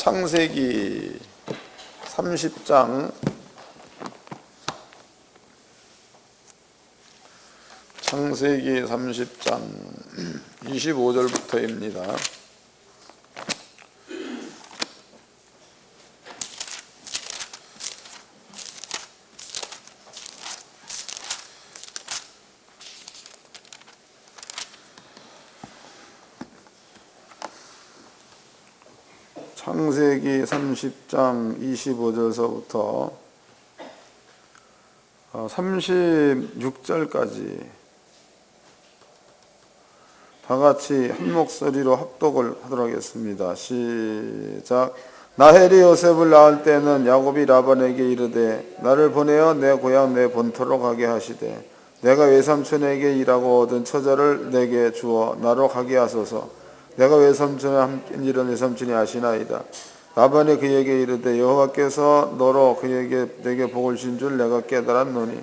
창세기 30장 25절부터입니다. 창세기 30장 25절서부터 36절까지 다 같이 한 목소리로 합독을 하도록 하겠습니다. 시작. 라헬이 요셉을 낳을 때는 야곱이 라반에게 이르되 나를 보내어 내 고향 내 본토로 가게 하시되 내가 외삼촌에게 일하고 얻은 처자를 내게 주어 나로 가게 하소서. 내가 외삼촌과 함께 일은 외삼촌이 아시나이다. 라반이 그에게 이르되 여호와께서 너로 내게 복을 주신 줄 내가 깨달았노니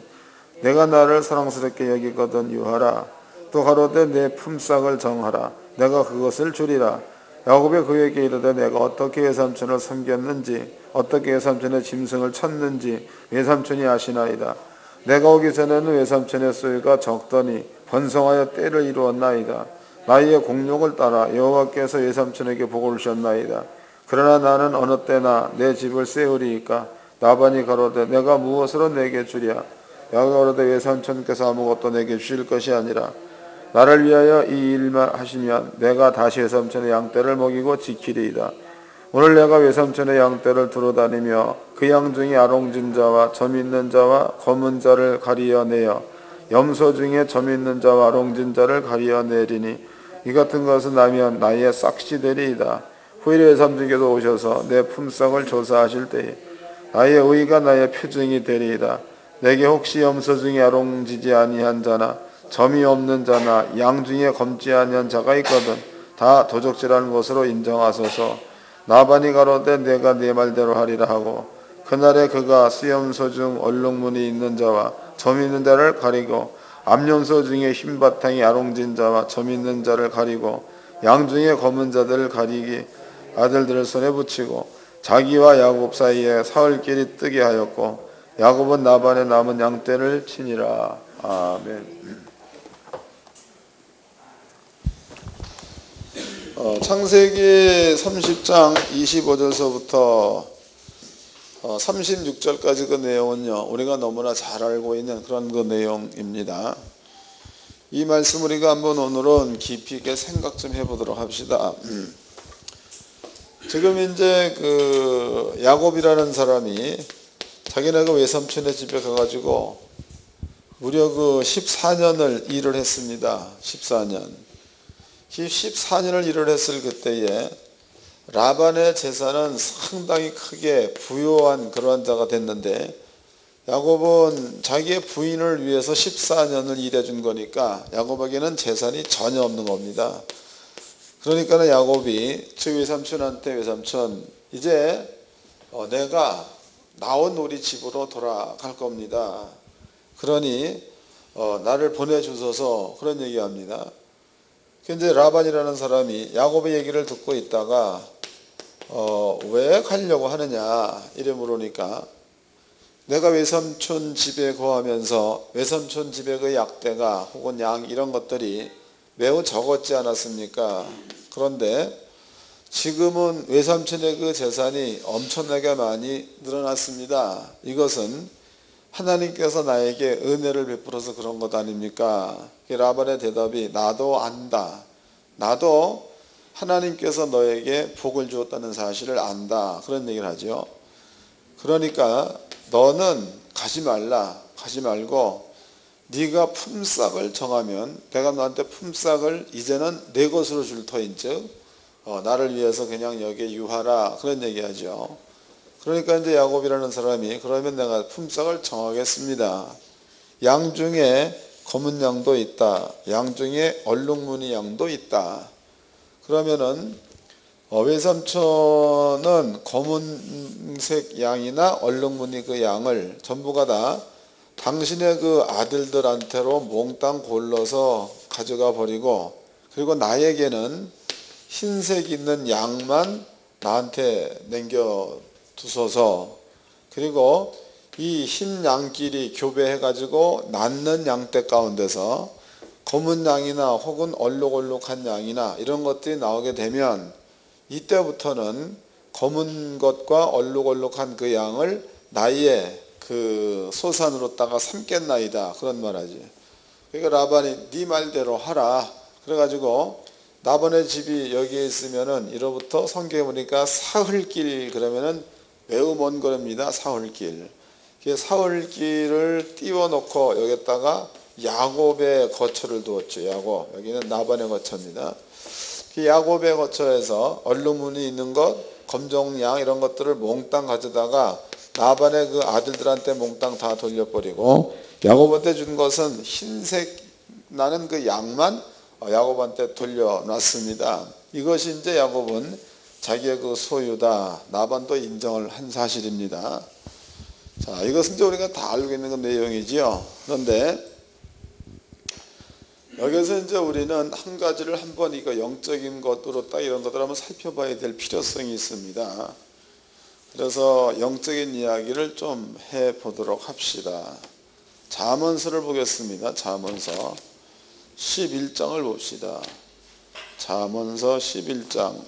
내가 나를 사랑스럽게 여기거든 유하라. 또 가로되 내 품삯을 정하라. 내가 그것을 주리라. 야곱이 그에게 이르되 내가 어떻게 외삼촌을 섬겼는지 어떻게 외삼촌의 짐승을 쳤는지 외삼촌이 아시나이다. 내가 오기 전에는 외삼촌의 소유가 적더니 번성하여 때를 이루었나이다. 나의 공력을 따라 여호와께서 외삼촌에게 복을 주셨나이다. 그러나 나는 어느 때나 내 집을 세우리이까. 라반이 가로되 내가 무엇으로 내게 주랴. 야곱이 가로되 외삼촌께서 아무것도 내게 주실 것이 아니라 나를 위하여 이 일만 하시면 내가 다시 외삼촌의 양떼를 먹이고 지키리이다. 오늘 내가 외삼촌의 양떼를 두루다니며 그 양 중에 아롱진 자와 점 있는 자와 검은 자를 가리어내어 염소 중에 점 있는 자와 아롱진 자를 가리어내리니 이 같은 것은 나면 나의 싹시 되리이다. 후일에 외삼촌께서 오셔서 내 품삯을 조사하실 때에 나의 의가 나의 표징이 되리이다. 내게 혹시 염소 중에 아롱지지 아니한 자나 점이 없는 자나 양 중에 검지 아니한 자가 있거든 다 도적질하는 것으로 인정하소서. 라반이 가로되 내가 네 말대로 하리라 하고 그날에 그가 수염소 중 얼룩무늬 있는 자와 점 있는 자를 가리고 암염소 중에 흰 바탕이 아롱진 자와 점 있는 자를 가리고 양 중에 검은 자들을 가리기 아들들을 손에 붙이고 자기와 야곱 사이에 사흘길이 뜨게 하였고 야곱은 라반의 남은 양떼를 치니라. 아멘. 창세기 30장 25절서부터 36절까지 그 내용은요 우리가 너무나 잘 알고 있는 그런 그 내용입니다. 이 말씀 우리가 한번 오늘은 깊이 있게 생각 좀 해보도록 합시다. 지금 이제 그 야곱이라는 사람이 자기네가 외삼촌의 집에 가가지고 무려 그 14년을 일을 했습니다. 14년. 이 14년을 일을 했을 그때에 라반의 재산은 상당히 크게 부유한 그러한 자가 됐는데 야곱은 자기의 부인을 위해서 14년을 일해준 거니까 야곱에게는 재산이 전혀 없는 겁니다. 그러니까 야곱이 즉 외삼촌한테 외삼촌 이제 내가 나온 우리 집으로 돌아갈 겁니다. 그러니 나를 보내주소서 그런 얘기합니다. 근데 라반이라는 사람이 야곱의 얘기를 듣고 있다가 왜 가려고 하느냐 이래 물으니까 내가 외삼촌 집에 거하면서 외삼촌 집에 그 약대가 혹은 양 이런 것들이 매우 적었지 않았습니까? 그런데 지금은 외삼촌의 그 재산이 엄청나게 많이 늘어났습니다. 이것은 하나님께서 나에게 은혜를 베풀어서 그런 것 아닙니까? 라반의 대답이 나도 안다. 나도 하나님께서 너에게 복을 주었다는 사실을 안다. 그런 얘기를 하죠. 그러니까 너는 가지 말라. 가지 말고 네가 품삯을 정하면 내가 너한테 품삯을 이제는 내 것으로 줄 터인즉 나를 위해서 그냥 여기에 유하라. 그런 얘기하죠. 그러니까 이제 야곱이라는 사람이 그러면 내가 품삯을 정하겠습니다. 양 중에 검은 양도 있다. 양 중에 얼룩무늬 양도 있다. 그러면은 외삼촌은 검은색 양이나 얼룩무늬 그 양을 전부가 다 당신의 그 아들들한테로 몽땅 골라서 가져가 버리고 그리고 나에게는 흰색 있는 양만 나한테 남겨두소서. 그리고 이 흰 양끼리 교배해가지고 낳는 양떼 가운데서 검은 양이나 혹은 얼룩얼룩한 양이나 이런 것들이 나오게 되면 이때부터는 검은 것과 얼룩얼룩한 그 양을 나의 그 소산으로다가 삼겠나이다, 그런 말하지. 그러니까 라반이 네 말대로 하라. 그래가지고 라반의 집이 여기에 있으면은 이로부터 성경에 보니까 사흘길, 그러면은 매우 먼 거리입니다. 사흘길. 사흘길을 띄워놓고 여기다가 야곱의 거처를 두었죠. 야곱. 여기는 라반의 거처입니다. 야곱의 거처에서 얼룩무늬 있는 것, 검정양 이런 것들을 몽땅 가져다가 라반의 그 아들들한테 몽땅 다 돌려버리고 야곱한테 준 것은 흰색 나는 그 양만 야곱한테 돌려놨습니다. 이것이 이제 야곱은 자기의 그 소유다, 라반도 인정을 한 사실입니다. 자, 이것은 이제 우리가 다 알고 있는 그 내용이지요. 그런데 여기서 이제 우리는 한 가지를 한번 이거 영적인 것으로 딱 이런 것들을 한번 살펴봐야 될 필요성이 있습니다. 그래서 영적인 이야기를 좀 해보도록 합시다. 잠언서를 보겠습니다. 잠언서 11장을 봅시다. 잠언서 11장.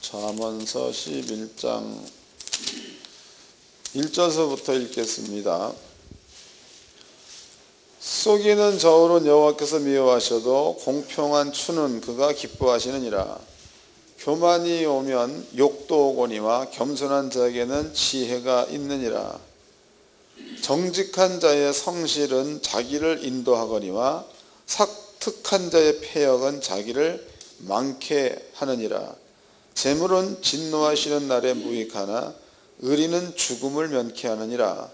잠언서 11장 1절서부터 읽겠습니다. 속이는 저울은 여호와께서 미워하셔도 공평한 추는 그가 기뻐하시느니라. 교만이 오면 욕도 오거니와 겸손한 자에게는 지혜가 있느니라. 정직한 자의 성실은 자기를 인도하거니와 삭특한 자의 패역은 자기를 많게 하느니라. 재물은 진노하시는 날에 무익하나 의리는 죽음을 면케 하느니라.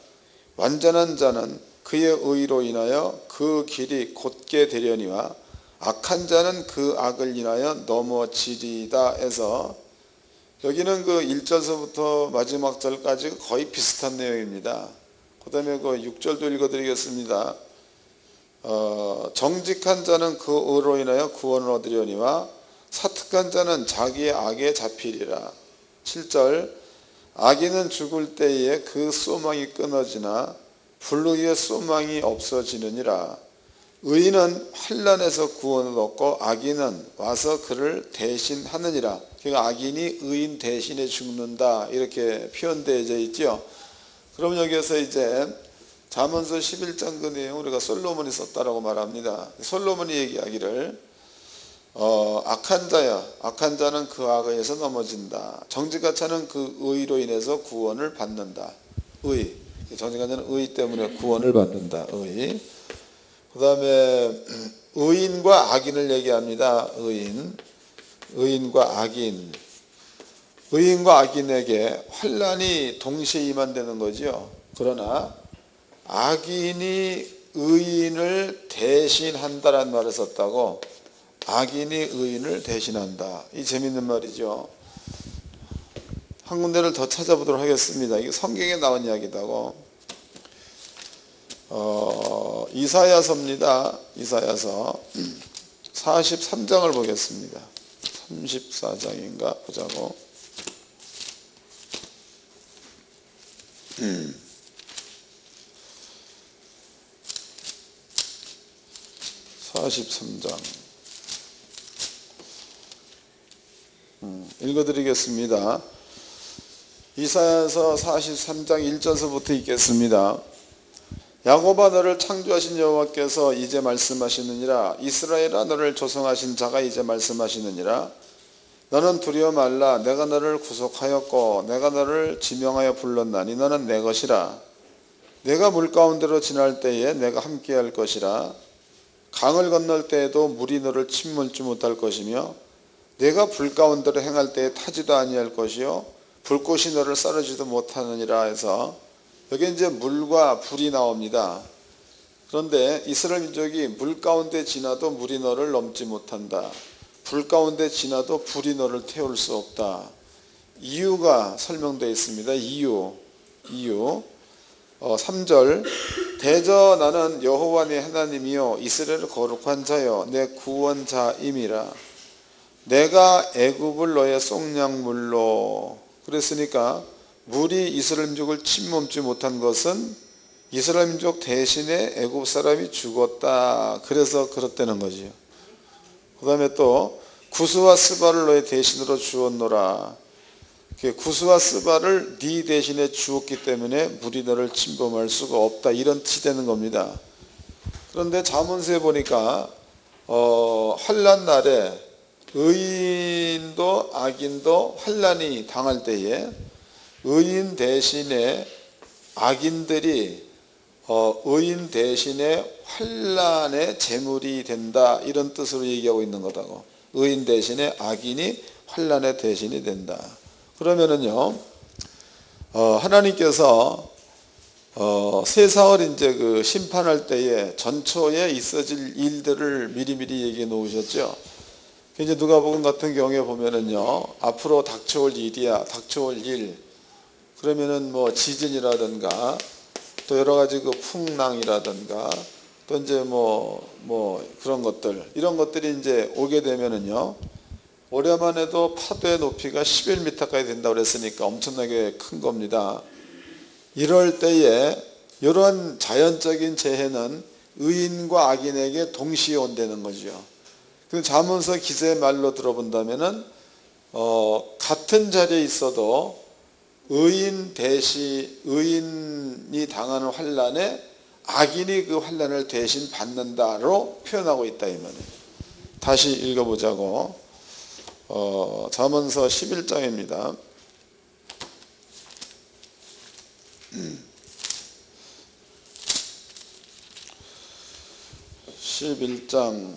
완전한 자는 그의 의로 인하여 그 길이 곧게 되려니와 악한 자는 그 악을 인하여 넘어지리다 해서 여기는 그 1절서부터 마지막 절까지 거의 비슷한 내용입니다. 그 다음에 그 6절도 읽어드리겠습니다. 정직한 자는 그 의로 인하여 구원을 얻으려니와 사특한 자는 자기의 악에 잡히리라. 7절 악인은 죽을 때에 그 소망이 끊어지나 불의의 소망이 없어지느니라. 의인은 환난에서 구원을 얻고 악인은 와서 그를 대신하느니라. 그러니까 악인이 의인 대신에 죽는다, 이렇게 표현되어 있죠. 그럼 여기에서 이제 잠언서 11장 그 내용 우리가 솔로몬이 썼다라고 말합니다. 솔로몬이 얘기하기를 악한 자야, 악한 자는 그 악에 의해서 넘어진다. 정직한 자는 그 의로 인해서 구원을 받는다. 의, 정직한 자는 의 때문에 구원을 받는다. 의. 그 다음에 의인과 악인을 얘기합니다. 의인과 악인. 의인과 악인에게 환난이 동시에 임한다는 거죠. 그러나 악인이 의인을 대신한다라는 말을 썼다고. 악인이 의인을 대신한다. 이 재밌는 말이죠. 한 군데를 더 찾아보도록 하겠습니다. 이게 성경에 나온 이야기다고. 이사야서입니다. 이사야서 43장을 보겠습니다. 34장인가 보자고. 43장 읽어드리겠습니다. 이사야서 43장 1절서부터 읽겠습니다. 야곱아, 너를 창조하신 여호와께서 이제 말씀하시느니라. 이스라엘아, 너를 조성하신 자가 이제 말씀하시느니라. 너는 두려워 말라. 내가 너를 구속하였고 내가 너를 지명하여 불렀나니 너는 내 것이라. 내가 물 가운데로 지날 때에 내가 함께할 것이라. 강을 건널 때에도 물이 너를 침몰지 못할 것이며 내가 불 가운데로 행할 때에 타지도 아니할 것이요 불꽃이 너를 싸르지도 못하느니라 해서 여기 이제 물과 불이 나옵니다. 그런데 이스라엘 민족이 물 가운데 지나도 물이 너를 넘지 못한다. 불 가운데 지나도 불이 너를 태울 수 없다. 이유가 설명되어 있습니다. 이유 3절 대저 나는 여호와 네 하나님이요 이스라엘의 거룩한 자요 내 구원자임이라. 내가 애굽을 너의 속량물로. 그랬으니까 물이 이스라엘 민족을 침몰지 못한 것은 이스라엘 민족 대신에 애굽 사람이 죽었다. 그래서 그렇다는 거지요. 그 다음에 또 구스와 스바를 너의 대신으로 주었노라. 구스와 스바를 네 대신에 주었기 때문에 물이 너를 침범할 수가 없다. 이런 뜻이 되는 겁니다. 그런데 잠언서에 보니까 환난 날에 의인도 악인도 환난이 당할 때에 의인 대신에 악인들이 의인 대신에 환난의 제물이 된다. 이런 뜻으로 얘기하고 있는 거다고. 의인 대신에 악인이 환난의 대신이 된다. 그러면은요, 하나님께서 세상을 이제 그 심판할 때에 전초에 있어질 일들을 미리미리 얘기해 놓으셨죠. 이제 누가복음 같은 경우에 보면은요, 앞으로 닥쳐올 일이야, 닥쳐올 일. 그러면은 뭐 지진이라든가 또 여러 가지 그 풍랑이라든가 또 이제 뭐 그런 것들, 이런 것들이 이제 오게 되면은요, 올해만 해도 파도의 높이가 11m까지 된다고 그랬으니까 엄청나게 큰 겁니다. 이럴 때에 이런 자연적인 재해는 의인과 악인에게 동시에 온다는 거죠. 그 잠언서 기자의 말로 들어본다면은 같은 자리에 있어도 의인이 당하는 환난에 악인이 그 환난을 대신 받는다로 표현하고 있다 이 말이에요. 다시 읽어보자고. 잠언서 11장입니다. 11장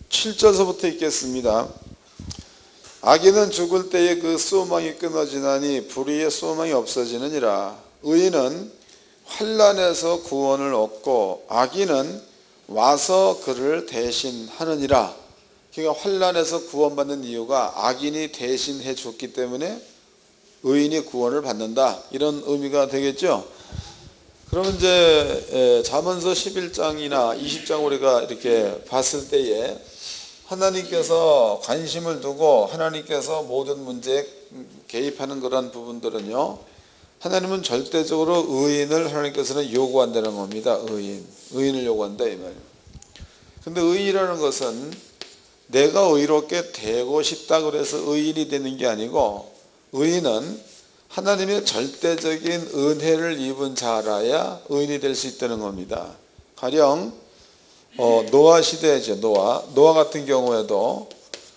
7절서부터 읽겠습니다. 악인은 죽을 때에 그 소망이 끊어지나니 불의의 소망이 없어지느니라. 의인은 환난에서 구원을 얻고 악인은 와서 그를 대신하느니라. 그러니까 환난에서 구원받는 이유가 악인이 대신해 줬기 때문에 의인이 구원을 받는다. 이런 의미가 되겠죠. 그러면 이제 잠언서 11장이나 20장 우리가 이렇게 봤을 때에 하나님께서 관심을 두고 하나님께서 모든 문제에 개입하는 그런 부분들은요, 하나님은 절대적으로 의인을 하나님께서는 요구한다는 겁니다. 의인을 요구한다 이 말이에요. 근데 의인이라는 것은 내가 의롭게 되고 싶다 그래서 의인이 되는 게 아니고, 의인은 하나님의 절대적인 은혜를 입은 자라야 의인이 될 수 있다는 겁니다. 가령 노아 시대죠. 노아 같은 경우에도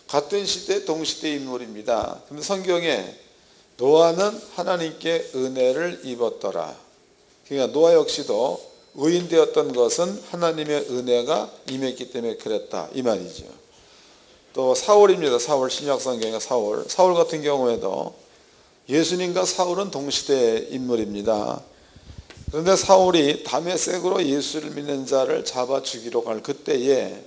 같은 시대 동시대 인물입니다. 근데 성경에 노아는 하나님께 은혜를 입었더라. 그러니까 노아 역시도 의인 되었던 것은 하나님의 은혜가 임했기 때문에 그랬다 이 말이죠. 또 사울입니다. 사울, 신약 성경의 사울 같은 경우에도 예수님과 사울은 동시대 인물입니다. 그런데 사울이 다메섹으로 예수를 믿는 자를 잡아 죽이러 갈 그때에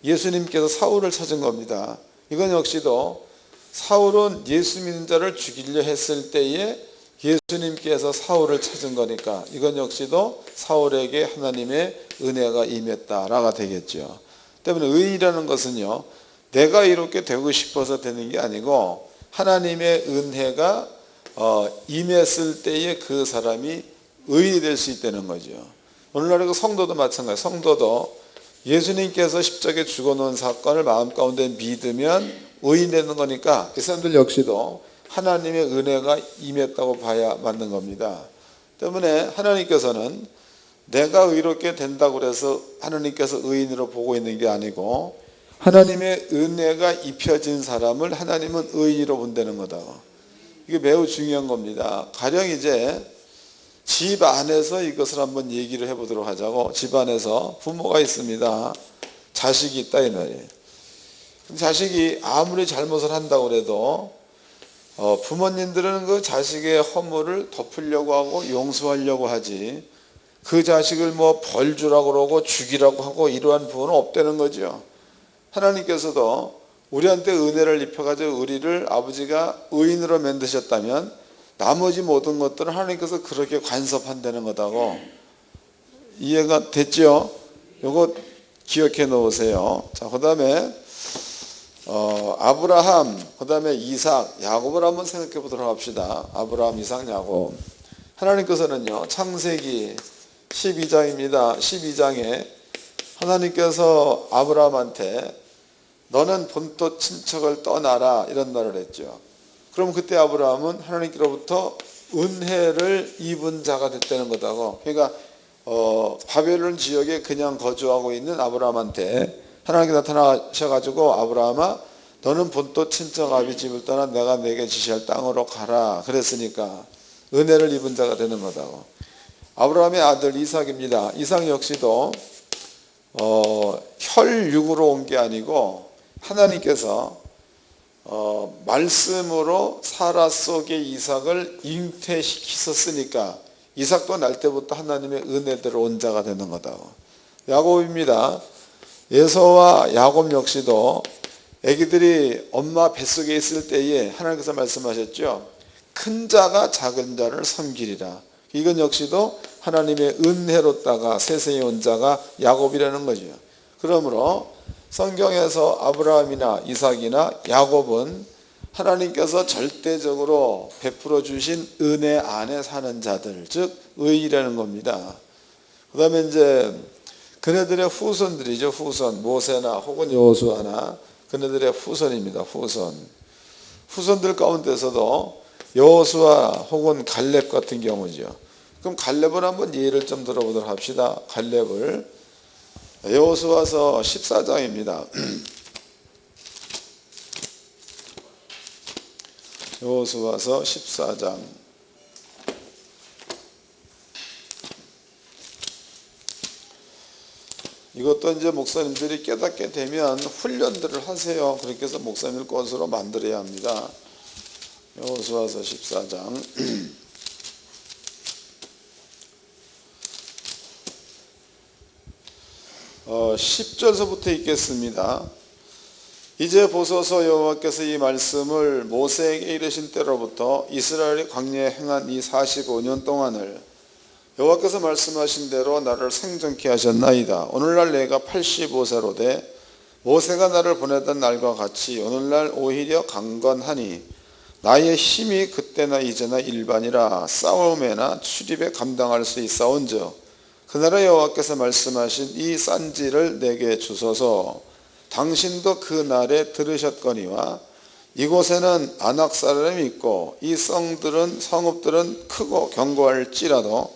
예수님께서 사울을 찾은 겁니다. 이건 역시도 사울은 예수 믿는 자를 죽이려 했을 때에 예수님께서 사울을 찾은 거니까 이건 역시도 사울에게 하나님의 은혜가 임했다라가 되겠죠. 때문에 의인이라는 것은요, 내가 이렇게 되고 싶어서 되는 게 아니고 하나님의 은혜가 임했을 때에 그 사람이 의인이 될 수 있다는 거죠. 오늘날의 그 성도도 마찬가지예요. 성도도 예수님께서 십자가에 죽어놓은 사건을 마음 가운데 믿으면 의인 되는 거니까 그 사람들 역시도 하나님의 은혜가 임했다고 봐야 맞는 겁니다. 때문에 하나님께서는 내가 의롭게 된다고 해서 하나님께서 의인으로 보고 있는 게 아니고 하나님의 은혜가 입혀진 사람을 하나님은 의인으로 본다는 거다. 이게 매우 중요한 겁니다. 가령 이제 집 안에서 이것을 한번 얘기를 해보도록 하자고. 집 안에서 부모가 있습니다. 자식이 있다 이 말이에요. 자식이 아무리 잘못을 한다고 해도 부모님들은 그 자식의 허물을 덮으려고 하고 용서하려고 하지, 그 자식을 뭐 벌 주라고 그러고 죽이라고 하고 이러한 부분은 없다는 거죠. 하나님께서도 우리한테 은혜를 입혀가지고 우리를 아버지가 의인으로 만드셨다면 나머지 모든 것들은 하나님께서 그렇게 간섭한다는 거다고. 이해가 됐죠? 요거 기억해 놓으세요. 자, 그 다음에 아브라함, 그 다음에 이삭, 야곱을 한번 생각해 보도록 합시다. 아브라함, 이삭, 야곱. 하나님께서는요, 창세기 12장입니다. 12장에 하나님께서 아브라함한테 너는 본토 친척을 떠나라 이런 말을 했죠. 그럼 그때 아브라함은 하나님께로부터 은혜를 입은 자가 됐다는 거다고. 그러니까 바벨론 지역에 그냥 거주하고 있는 아브라함한테 하나님께 나타나셔가지고 아브라함아 너는 본토 친척 아비 집을 떠나 내가 내게 지시할 땅으로 가라 그랬으니까 은혜를 입은 자가 되는 거다고. 아브라함의 아들 이삭입니다. 이삭 역시도 혈육으로 온 게 아니고 하나님께서 말씀으로 사라 속의 이삭을 잉태시키셨으니까 이삭도 날 때부터 하나님의 은혜대로 온 자가 되는 거다고. 야곱입니다. 에서와 야곱 역시도 아기들이 엄마 뱃속에 있을 때에 하나님께서 말씀하셨죠. 큰 자가 작은 자를 섬기리라. 이건 역시도 하나님의 은혜로다가 세상에 온 자가 야곱이라는 거죠. 그러므로 성경에서 아브라함이나 이삭이나 야곱은 하나님께서 절대적으로 베풀어 주신 은혜 안에 사는 자들, 즉 의인이라는 겁니다. 그 다음에 이제 그네들의 후손들이죠. 후손, 모세나 혹은 여호수아나 그네들의 후손입니다. 후손들 가운데서도 여호수아 혹은 갈렙 같은 경우죠. 그럼 갈렙을 한번 예를 좀 들어보도록 합시다. 갈렙을 여호수아서 14장입니다. 여호수아서 14장. 이것도 이제 목사님들이 깨닫게 되면 훈련들을 하세요. 그렇게 해서 목사님을 것으로 만들어야 합니다. 여호수아서 14장. 10절서부터 읽겠습니다. 이제 보소서 여호와께서 이 말씀을 모세에게 이르신 때로부터 이스라엘이 광야에 행한 이 45년 동안을 여호와께서 말씀하신 대로 나를 생존케 하셨나이다. 오늘날 내가 85세로 돼 모세가 나를 보내던 날과 같이 오늘날 오히려 강건하니 나의 힘이 그때나 이제나 일반이라 싸움에나 출입에 감당할 수 있사온즉 그날의 여호와께서 말씀하신 이 싼지를 내게 주소서. 당신도 그 날에 들으셨거니와 이곳에는 아낙 사람이 있고 이 성읍들은 크고 견고할지라도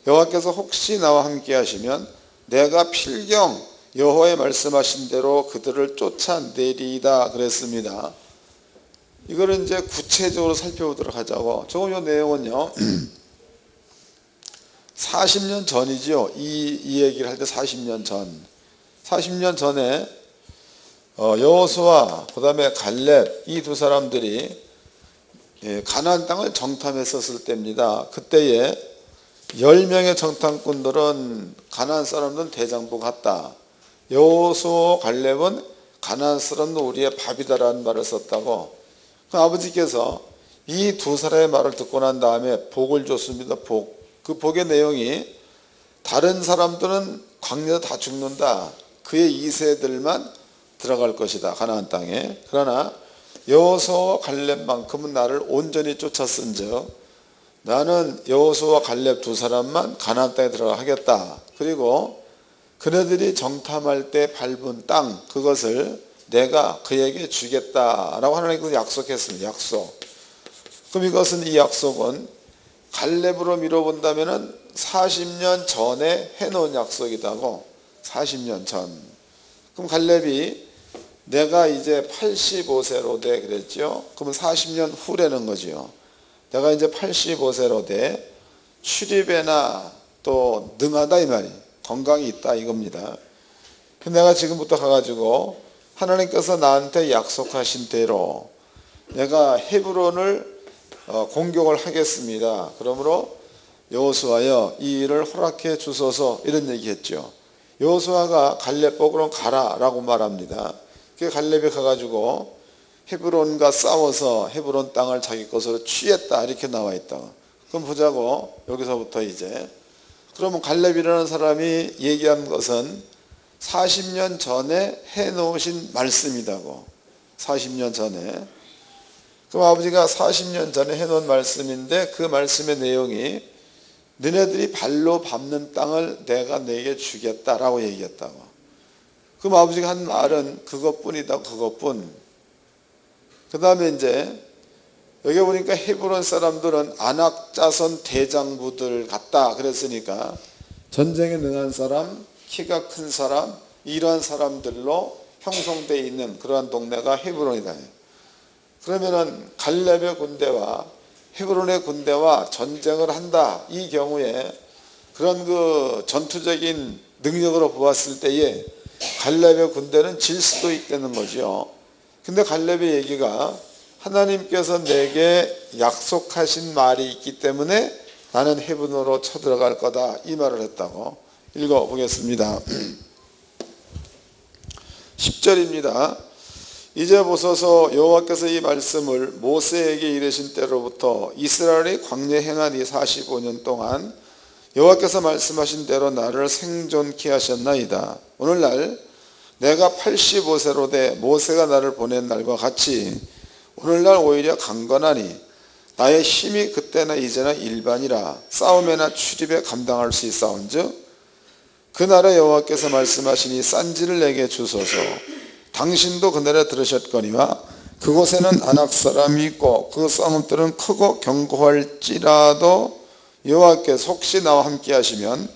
여호와께서 혹시 나와 함께 하시면 내가 필경 여호와의 말씀하신 대로 그들을 쫓아내리이다 그랬습니다. 이거를 이제 구체적으로 살펴보도록 하자고. 조금 이 내용은요 40년 전이죠. 이 얘기를 할 때 40년 전에 여호수아 그 다음에 갈렙 이 두 사람들이 가나안 땅을 정탐했었을 때입니다. 그때에 10명의 정탐꾼들은 가나안 사람들은 대장부 같다. 여호수아 갈렙은 가나안 사람은 우리의 밥이다라는 말을 썼다고. 그 아버지께서 이 두 사람의 말을 듣고 난 다음에 복을 줬습니다. 그 복의 내용이 다른 사람들은 광야에서 다 죽는다. 그의 2세들만 들어갈 것이다. 가나안 땅에. 그러나 여호수아와 갈렙만큼은 나를 온전히 쫓았은즉 나는 여호수아와 갈렙 두 사람만 가나안 땅에 들어가겠다. 그리고 그네들이 정탐할 때 밟은 땅 그것을 내가 그에게 주겠다라고 하나님께서 약속했습니다. 약속. 그럼 이 약속은 갈렙으로 미뤄본다면 40년 전에 해놓은 약속이다고. 40년 전. 그럼 갈렙이 내가 이제 85세로 돼 그랬죠. 그러면 40년 후라는 거죠. 내가 이제 85세로 돼 출입에나 또 능하다 이 말이 건강이 있다 이겁니다. 내가 지금부터 가가지고 하나님께서 나한테 약속하신 대로 내가 헤브론을 공격을 하겠습니다. 그러므로 여호수아여 이 일을 허락해 주소서 이런 얘기했죠. 여호수아가 갈렙 보고는 가라라고 말합니다. 그 갈렙이 가가지고 헤브론과 싸워서 헤브론 땅을 자기 것으로 취했다 이렇게 나와 있다. 그럼 보자고. 여기서부터 이제 그러면 갈렙이라는 사람이 얘기한 것은 40년 전에 해놓으신 말씀이라고. 40년 전에. 그럼 아버지가 40년 전에 해놓은 말씀인데 그 말씀의 내용이 너네들이 발로 밟는 땅을 내가 너에게 주겠다라고 얘기했다고. 그럼 아버지가 한 말은 그것뿐이다. 그것뿐. 그 다음에 이제 여기 보니까 헤브론 사람들은 아낙 자손 대장부들 같다 그랬으니까 전쟁에 능한 사람, 키가 큰 사람, 이러한 사람들로 형성되어 있는 그러한 동네가 헤브론이다. 그러면은 갈렙의 군대와 헤브론의 군대와 전쟁을 한다. 이 경우에 그런 그 전투적인 능력으로 보았을 때에 갈렙의 군대는 질 수도 있다는 거죠. 근데 갈렙의 얘기가 하나님께서 내게 약속하신 말이 있기 때문에 나는 헤브론으로 쳐들어갈 거다. 이 말을 했다고. 읽어보겠습니다. 10절입니다. 이제 보소서 여호와께서 이 말씀을 모세에게 이르신 때로부터 이스라엘이 광야에 행한 이 45년 동안 여호와께서 말씀하신 대로 나를 생존케 하셨나이다. 오늘날 내가 85세로 돼 모세가 나를 보낸 날과 같이 오늘날 오히려 강건하니 나의 힘이 그때나 이제나 일반이라 싸움에나 출입에 감당할 수 있사온즉 그날에 여호와께서 말씀하시니 싼지를 내게 주소서. 당신도 그날에 들으셨거니와 그곳에는 아낙 사람이 있고 그 싸움들은 크고 견고할지라도 여호와께서 혹시 나와 함께 하시면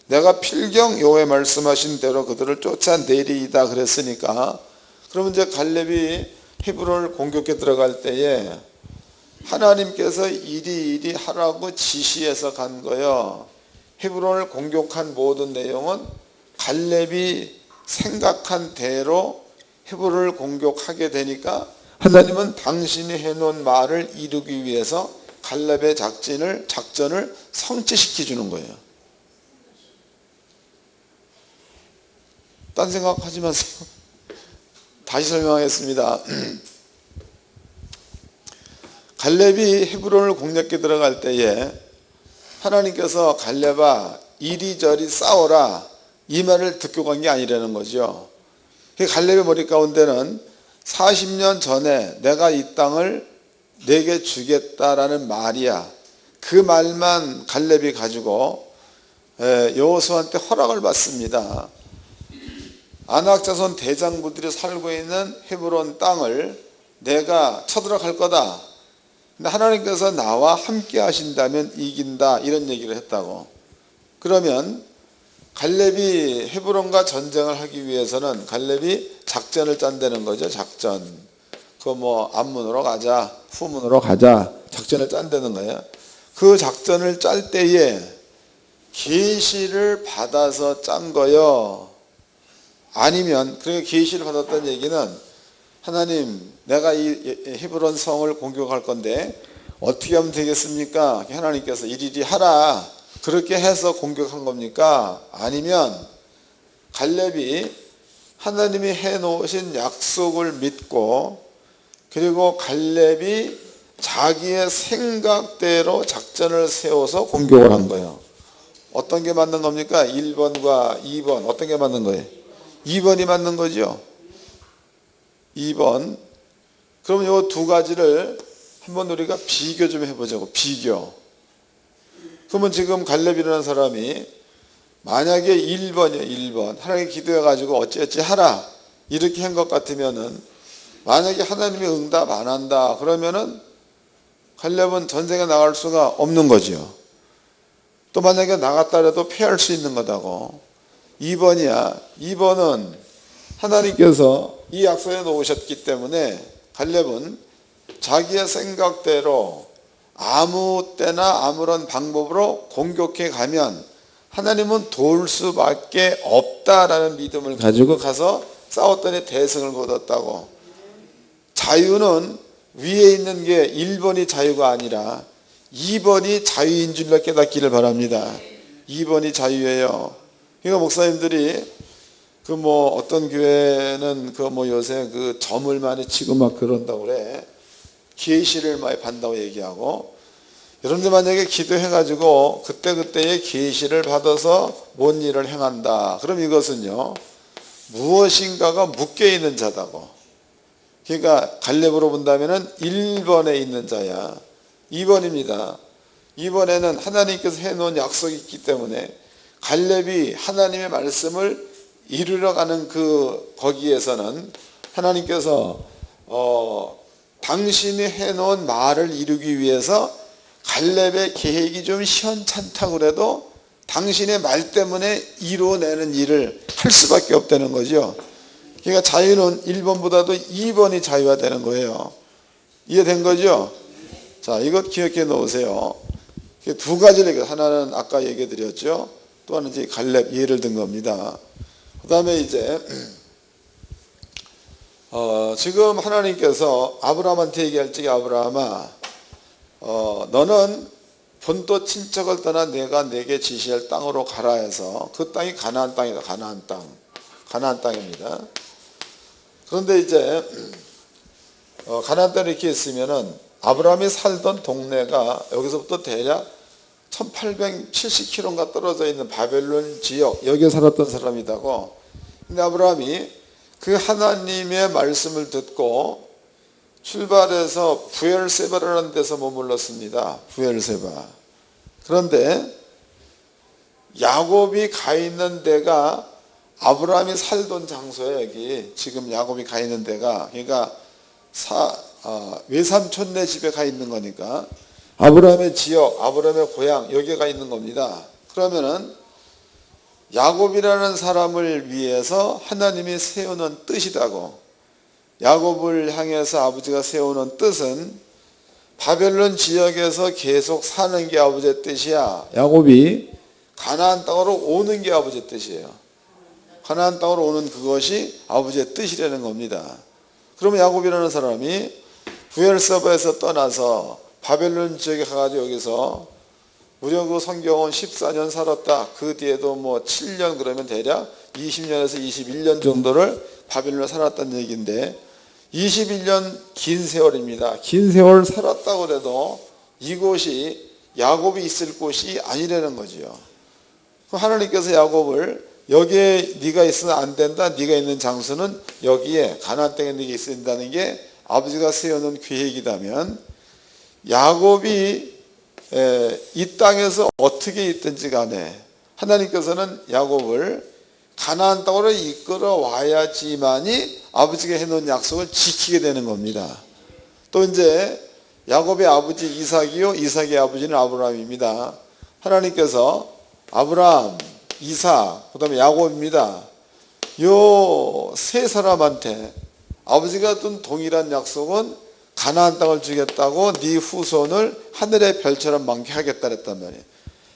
내가 필경 여호와의 말씀하신 대로 그들을 쫓아내리이다 그랬으니까 그러면 이제 갈렙이 헤브론을 공격해 들어갈 때에 하나님께서 이리 하라고 지시해서 간 거예요. 헤브론을 공격한 모든 내용은 갈렙이 생각한 대로 헤브론을 공격하게 되니까 하나님은 당신이 해놓은 말을 이루기 위해서 갈렙의 작전을 성취시켜 주는 거예요. 딴 생각하지 마세요. 다시 설명하겠습니다. 갈렙이 헤브론을 공략해 들어갈 때에 하나님께서 갈렙아 이리저리 싸워라 이 말을 듣고 간 게 아니라는 거죠. 갈렙의 머리 가운데는 40년 전에 내가 이 땅을 내게 주겠다라는 말이야. 그 말만 갈렙이 가지고 여호수아한테 허락을 받습니다. 아낙 자손 대장부들이 살고 있는 헤브론 땅을 내가 쳐들어갈 거다. 근데 하나님께서 나와 함께 하신다면 이긴다 이런 얘기를 했다고. 그러면 갈렙이 헤브론과 전쟁을 하기 위해서는 갈렙이 작전을 짠다는 거죠. 작전. 그 뭐 앞문으로 가자, 후문으로 가자 작전을 짠다는 거예요. 그 작전을 짤 때에 계시를 받아서 짠 거요. 아니면 그렇게 계시를 받았다는 얘기는 하나님 내가 이 헤브론 성을 공격할 건데 어떻게 하면 되겠습니까? 하나님께서 이리리 하라 그렇게 해서 공격한 겁니까? 아니면 갈렙이 하나님이 해놓으신 약속을 믿고 그리고 갈렙이 자기의 생각대로 작전을 세워서 공격을 한 거예요. 어떤 게 맞는 겁니까? 1번과 2번 어떤 게 맞는 거예요? 2번이 맞는 거죠. 2번. 그럼 이 두 가지를 한번 우리가 비교 좀 해보자고. 비교. 그러면 지금 갈렙이라는 사람이 만약에 1번이에요. 1번. 하나님께 기도해가지고 어찌어찌 하라. 이렇게 한 것 같으면은 만약에 하나님이 응답 안 한다. 그러면은 갈렙은 전쟁에 나갈 수가 없는 거죠. 또 만약에 나갔다 해도 패할 수 있는 거다고. 2번이야. 2번은 하나님께서 이 약속에 놓으셨기 때문에 갈렙은 자기의 생각대로 아무 때나 아무런 방법으로 공격해 가면 하나님은 도울 수밖에 없다라는 믿음을 가지고 가서 싸웠더니 대승을 거뒀다고. 자유는 위에 있는 게 1번이 자유가 아니라 2번이 자유인 줄로 깨닫기를 바랍니다. 2번이 자유예요. 그러니까 목사님들이 그 뭐 어떤 교회는 그 뭐 요새 그 점을 많이 치고 막 그런다고 그래. 계시를 많이 받는다고 얘기하고 여러분들 만약에 기도해가지고 그때그때의 계시를 받아서 뭔 일을 행한다. 그럼 이것은요, 무엇인가가 묶여있는 자다고. 그러니까 갈렙으로 본다면 1번에 있는 자야. 2번입니다. 2번에는 하나님께서 해놓은 약속이 있기 때문에 갈렙이 하나님의 말씀을 이루러가는 거기에서는 하나님께서 당신이 해놓은 말을 이루기 위해서 갈렙의 계획이 좀 시원찮다고 그래도 당신의 말 때문에 이루어내는 일을 할 수밖에 없다는 거죠. 그러니까 자유는 1번보다도 2번이 자유화되는 거예요. 이해된 거죠? 자, 이것 기억해 놓으세요. 두 가지를, 하나는 아까 얘기해 드렸죠. 또 하나는 이제 갈렙 예를 든 겁니다. 그 다음에 이제 지금 하나님께서 아브라함한테 얘기할 적에 아브라함아, 너는 본토 친척을 떠나 내가 내게 지시할 땅으로 가라 해서 그 땅이 가나안 땅이다. 가나안 땅. 가나안 땅입니다. 그런데 이제 가나안 땅에 이렇게 있으면은 아브라함이 살던 동네가 여기서부터 대략 1870km가 떨어져 있는 바벨론 지역, 여기에 살았던 사람이다고. 근데 아브라함이 그 하나님의 말씀을 듣고 출발해서 부엘세바라는 데서 머물렀습니다. 부엘세바. 그런데 야곱이 가 있는 데가 아브라함이 살던 장소에, 여기 지금 야곱이 가 있는 데가, 그러니까 외삼촌네 집에 가 있는 거니까 아브라함의 지역, 아브라함의 고향, 여기에 가 있는 겁니다. 그러면은 야곱이라는 사람을 위해서 하나님이 세우는 뜻이다고. 야곱을 향해서 아버지가 세우는 뜻은 바벨론 지역에서 계속 사는 게 아버지의 뜻이야. 야곱이 가나안 땅으로 오는 게 아버지의 뜻이에요. 가나안 땅으로 오는 그것이 아버지의 뜻이라는 겁니다. 그러면 야곱이라는 사람이 부엘세바에서 떠나서 바벨론 지역에 가가지고 여기서 무려 그 성경은 14년 살았다. 그 뒤에도 뭐 7년, 그러면 대략 20년에서 21년 정도를 바벨론에 살았다는 얘기인데, 21년 긴 세월입니다. 긴 세월 살았다고 해도 이곳이 야곱이 있을 곳이 아니라는 거죠. 하나님께서 야곱을 여기에 네가 있으면 안 된다. 네가 있는 장소는 여기에 가나안 땅에 네가 있어야 된다는 게 아버지가 세워놓은 계획이라면, 야곱이 이 땅에서 어떻게 있든지 간에 하나님께서는 야곱을 가나안 땅으로 이끌어 와야지만이 아버지가 해놓은 약속을 지키게 되는 겁니다. 또 이제 야곱의 아버지 이삭이요, 이삭의 아버지는 아브라함입니다. 하나님께서 아브라함, 이삭, 그 다음에 야곱입니다. 요 세 사람한테 아버지가 둔 동일한 약속은 가나안 땅을 주겠다고, 네 후손을 하늘의 별처럼 많게 하겠다 그랬단 말이에요.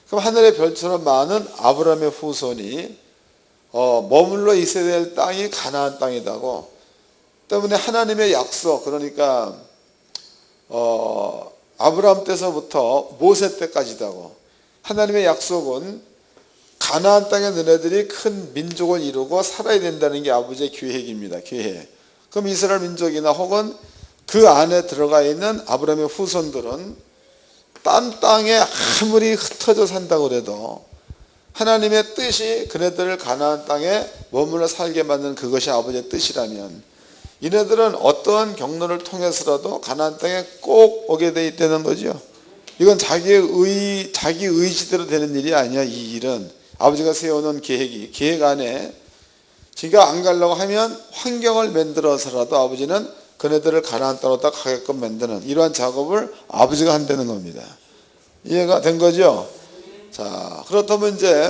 그럼 하늘의 별처럼 많은 아브라함의 후손이 머물러 있어야 될 땅이 가나안 땅이다고. 때문에 하나님의 약속, 그러니까 아브라함 때서부터 모세 때까지다고. 하나님의 약속은 가나안 땅에 너네들이 큰 민족을 이루고 살아야 된다는 게 아버지의 계획입니다. 계획. 그럼 이스라엘 민족이나 혹은 그 안에 들어가 있는 아브라함의 후손들은 딴 땅에 아무리 흩어져 산다고 해도 하나님의 뜻이 그네들을 가나안 땅에 머물러 살게 만드는 그것이 아버지의 뜻이라면, 이네들은 어떠한 경로를 통해서라도 가나안 땅에 꼭 오게 돼 있다는 거죠. 이건 자기 의지대로 되는 일이 아니야. 이 일은 아버지가 세워놓은 계획 안에 지가 안 가려고 하면 환경을 만들어서라도 아버지는 그네들을 가나안 땅으로 딱 가게끔 만드는 이러한 작업을 아버지가 한다는 겁니다. 이해가 된 거죠? 자, 그렇다면 이제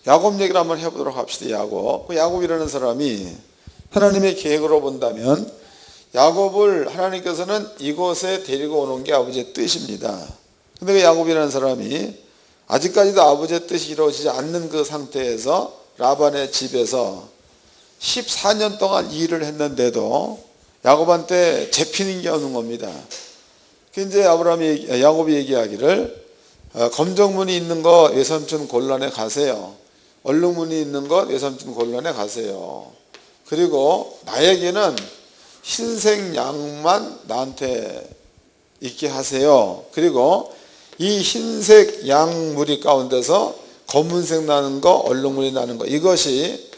야곱 얘기를 한번 해보도록 합시다. 야곱. 그 야곱이라는 사람이 하나님의 계획으로 본다면 야곱을 하나님께서는 이곳에 데리고 오는 게 아버지의 뜻입니다. 근데 그 야곱이라는 사람이 아직까지도 아버지의 뜻이 이루어지지 않는 그 상태에서 라반의 집에서 14년 동안 일을 했는데도 야곱한테 잡히는 게 없는 겁니다. 이제 야곱이 얘기하기를 검정무늬 있는 거 외삼촌 곤란에 가세요. 얼룩무늬 있는 것 외삼촌 곤란에 가세요. 그리고 나에게는 흰색 양만 나한테 있게 하세요. 그리고 이 흰색 양 무리 가운데서 검은색 나는 거, 얼룩무리 나는 거, 이것이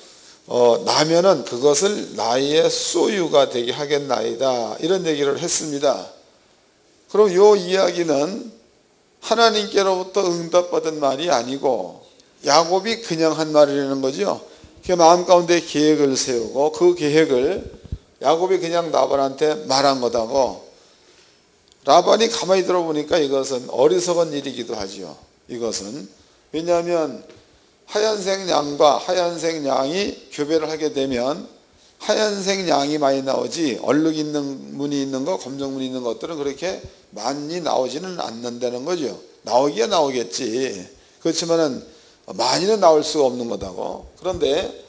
나면은 그것을 나의 소유가 되게 하겠나이다, 이런 얘기를 했습니다. 그럼 이 이야기는 하나님께로부터 응답받은 말이 아니고 야곱이 그냥 한 말이라는 거죠. 그 마음 가운데 계획을 세우고 그 계획을 야곱이 그냥 라반한테 말한 거다고. 라반이 가만히 들어보니까 이것은 어리석은 일이기도 하죠. 이것은 왜냐하면 하얀색 양과 하얀색 양이 교배를 하게 되면 하얀색 양이 많이 나오지 얼룩 있는 무늬 있는 거, 검정 무늬 있는 것들은 그렇게 많이 나오지는 않는다는 거죠. 나오기야 나오겠지. 그렇지만은 많이는 나올 수가 없는 거다고. 그런데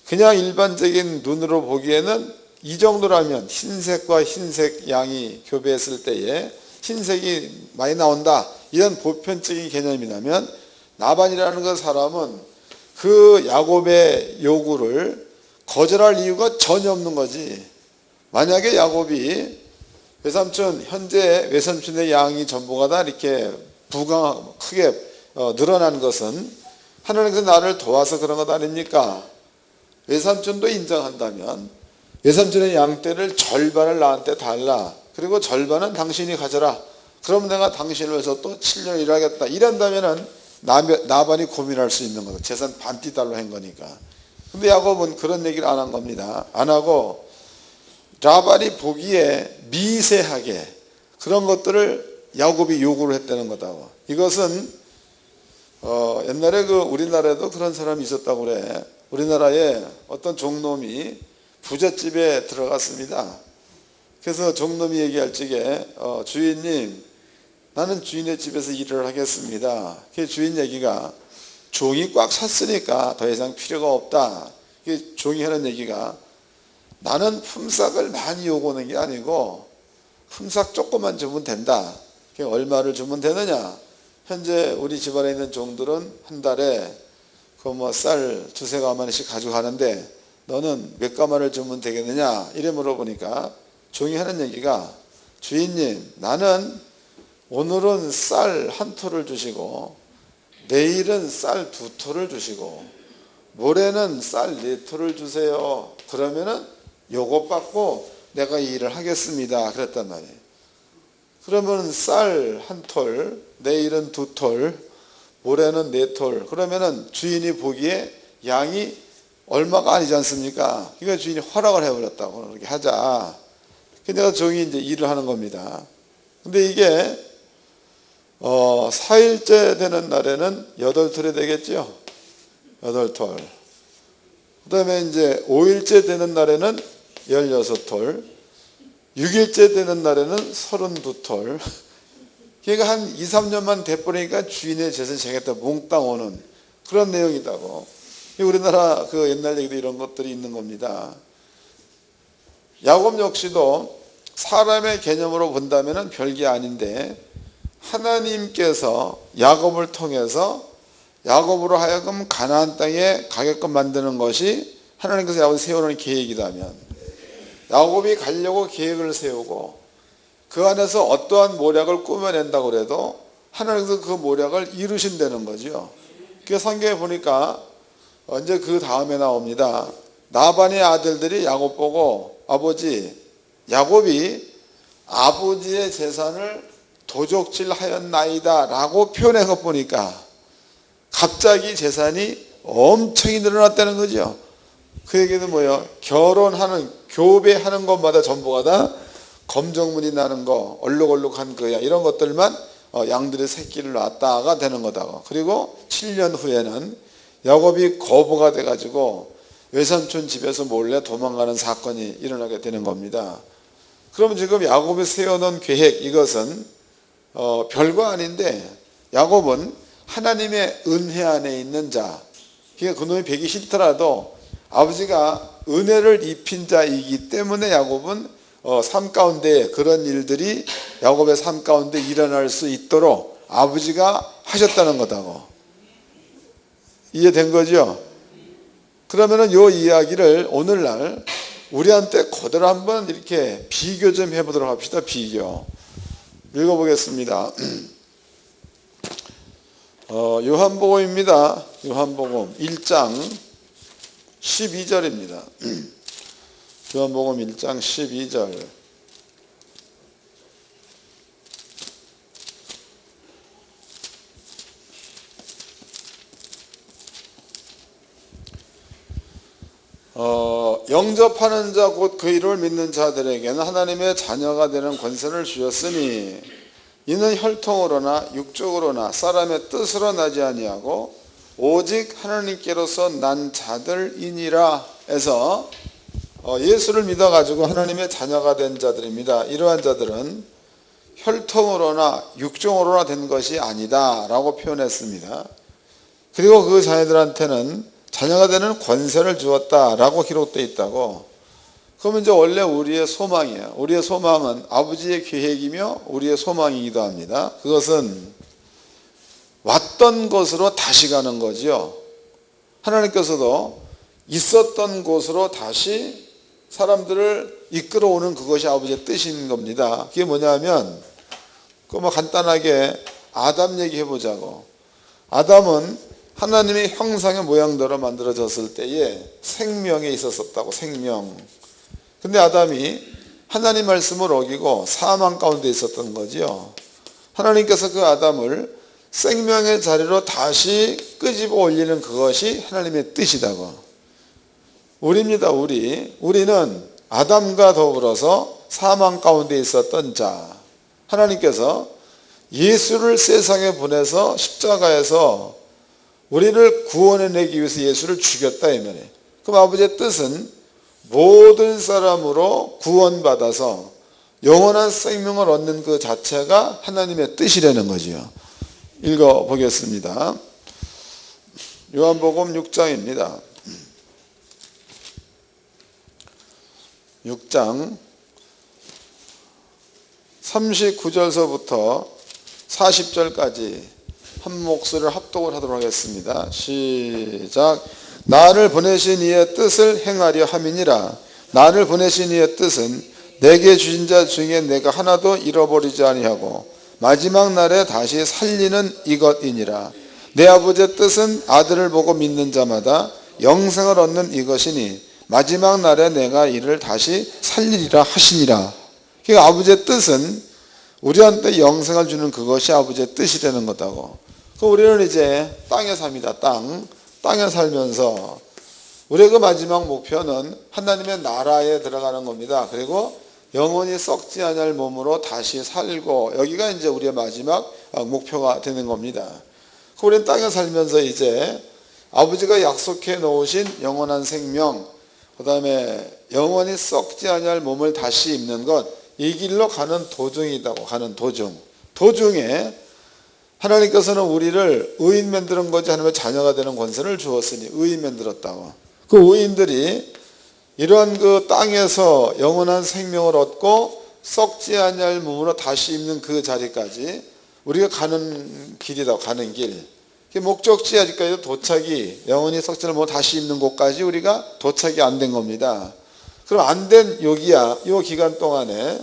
그냥 일반적인 눈으로 보기에는 이 정도라면 흰색과 흰색 양이 교배했을 때에 흰색이 많이 나온다, 이런 보편적인 개념이라면 나반이라는 그 사람은 그 야곱의 요구를 거절할 이유가 전혀 없는 거지. 만약에 야곱이 외삼촌, 현재 외삼촌의 양이 전부가 다 이렇게 크게 늘어난 것은 하나님께서 나를 도와서 그런 것 아닙니까? 외삼촌도 인정한다면 외삼촌의 양떼를 절반을 나한테 달라. 그리고 절반은 당신이 가져라. 그럼 내가 당신을 위해서 또 7년 일하겠다. 이런다면은 나반이 고민할 수 있는 거다. 재산 반띠 달러 한 거니까. 근데 야곱은 그런 얘기를 안 한 겁니다. 안 하고 라반이 보기에 미세하게 그런 것들을 야곱이 요구를 했다는 거다고. 이것은 옛날에 우리나라에도 그런 사람이 있었다고 그래. 우리나라에 어떤 종놈이 부잣집에 들어갔습니다. 그래서 종놈이 얘기할 적에 주인님, 나는 주인의 집에서 일을 하겠습니다. 그 주인 얘기가 종이 꽉 찼으니까 더 이상 필요가 없다. 종이 하는 얘기가 나는 품삯을 많이 요구하는 게 아니고 품삯 조금만 주면 된다. 얼마를 주면 되느냐? 현재 우리 집안에 있는 종들은 한 달에 쌀 두세 가마니씩 가져가는데 너는 몇 가마를 주면 되겠느냐? 이래 물어보니까 종이 하는 얘기가 주인님, 나는 오늘은 쌀 한 톨을 주시고 내일은 쌀 두 톨을 주시고 모레는 쌀 네 톨을 주세요. 그러면은 요것 받고 내가 이 일을 하겠습니다. 그랬단 말이에요. 그러면 쌀 한 톨, 내일은 두 톨, 모레는 네 톨. 그러면은 주인이 보기에 양이 얼마가 아니지 않습니까? 그러니까 주인이 허락을 해버렸다고. 그렇게 하자. 그러니까 종이 이제 일을 하는 겁니다. 근데 이게 4일째 되는 날에는 8톨이 되겠죠. 8톨. 그 다음에 이제 5일째 되는 날에는 16톨. 6일째 되는 날에는 32톨. 그러니까 한 2, 3년만 돼버리니까 주인의 재산이 생겼다 몽땅 오는 그런 내용이다고. 우리나라 옛날 얘기도 이런 것들이 있는 겁니다. 야곱 역시도 사람의 개념으로 본다면 별게 아닌데 하나님께서 야곱을 통해서 야곱으로 하여금 가나안 땅에 가게끔 만드는 것이 하나님께서 야곱을 세우는 계획이라면 야곱이 가려고 계획을 세우고 그 안에서 어떠한 모략을 꾸며낸다고 해도 하나님께서 그 모략을 이루신다는 거죠. 그 성경에 보니까 언제 그 다음에 나옵니다. 나반의 아들들이 야곱 보고 아버지, 야곱이 아버지의 재산을 도적질하였나이다 라고 표현한 것 보니까 갑자기 재산이 엄청 늘어났다는 거죠. 그 얘기는 뭐예요? 교배하는 것마다 전부가 다 검정무늬 나는 거, 얼룩얼룩한 거야, 이런 것들만 양들의 새끼를 낳았다가 되는 거다고. 그리고 7년 후에는 야곱이 거부가 돼가지고 외삼촌 집에서 몰래 도망가는 사건이 일어나게 되는 겁니다. 그럼 지금 야곱이 세워놓은 계획, 이것은 별거 아닌데 야곱은 하나님의 은혜 안에 있는 자, 그러니까 그놈이 배기 싫더라도 아버지가 은혜를 입힌 자이기 때문에 야곱은 삶 가운데 그런 일들이 야곱의 삶 가운데 일어날 수 있도록 아버지가 하셨다는 거다고. 이해된 거죠? 그러면은 이 이야기를 오늘날 우리한테 그대로 한번 이렇게 비교 좀 해보도록 합시다. 비교. 읽어보겠습니다. 요한복음입니다. 요한복음 1장 12절입니다. 요한복음 1장 12절. 영접하는 자 곧 그 이름을 믿는 자들에게는 하나님의 자녀가 되는 권세를 주셨으니 이는 혈통으로나 육적으로나 사람의 뜻으로 나지 아니하고 오직 하나님께로서 난 자들이니라 해서 예수를 믿어가지고 하나님의 자녀가 된 자들입니다. 이러한 자들은 혈통으로나 육종으로나 된 것이 아니다 라고 표현했습니다. 그리고 그 자녀들한테는 자녀가 되는 권세를 주었다라고 기록되어 있다고. 그러면 이제 원래 우리의 소망이에요. 우리의 소망은 아버지의 계획이며 우리의 소망이기도 합니다. 그것은 왔던 곳으로 다시 가는 거지요. 하나님께서도 있었던 곳으로 다시 사람들을 이끌어오는 그것이 아버지의 뜻인 겁니다. 그게 뭐냐면 간단하게 아담 얘기해 보자고. 아담은 하나님의 형상의 모양대로 만들어졌을 때에 생명에 있었었다고. 생명. 근데 아담이 하나님 말씀을 어기고 사망 가운데 있었던 거지요. 하나님께서 그 아담을 생명의 자리로 다시 끄집어 올리는 그것이 하나님의 뜻이다고. 우리입니다. 우리는 아담과 더불어서 사망 가운데 있었던 자. 하나님께서 예수를 세상에 보내서 십자가에서 우리를 구원해내기 위해서 예수를 죽였다 이 말이에요. 그럼 아버지의 뜻은 모든 사람으로 구원받아서 영원한 생명을 얻는 그 자체가 하나님의 뜻이라는 거지요. 읽어보겠습니다. 요한복음 6장입니다. 6장 39절서부터 40절까지 한 목소리를 합독을 하도록 하겠습니다. 시작. 나를 보내신 이의 뜻을 행하려 함이니라. 나를 보내신 이의 뜻은 내게 주신 자 중에 내가 하나도 잃어버리지 아니하고 마지막 날에 다시 살리는 이것이니라. 내 아버지의 뜻은 아들을 보고 믿는 자마다 영생을 얻는 이것이니 마지막 날에 내가 이를 다시 살리리라 하시니라. 그러니까 아버지의 뜻은 우리한테 영생을 주는 그것이 아버지의 뜻이라는 거다고. 우리는 이제 땅에 삽니다. 땅에 살면서 우리의 그 마지막 목표는 하나님의 나라에 들어가는 겁니다. 그리고 영원히 썩지 않을 몸으로 다시 살고, 여기가 이제 우리의 마지막 목표가 되는 겁니다. 우리는 땅에 살면서 이제 아버지가 약속해 놓으신 영원한 생명, 그 다음에 영원히 썩지 않을 몸을 다시 입는 것, 이 길로 가는 도중이라고. 가는 도중에 하나님께서는 우리를 의인 만드는 거지 하나님의 자녀가 되는 권세를 주었으니 의인 만들었다고. 그 의인들이 이러한 그 땅에서 영원한 생명을 얻고 썩지 아니할 몸으로 다시 입는 그 자리까지 우리가 가는 길이다. 가는 길. 목적지 아직까지도 도착이, 영원히 썩지 않을 몸으로 다시 입는 곳까지 우리가 도착이 안 된 겁니다. 그럼 안 된 여기야, 이 기간 동안에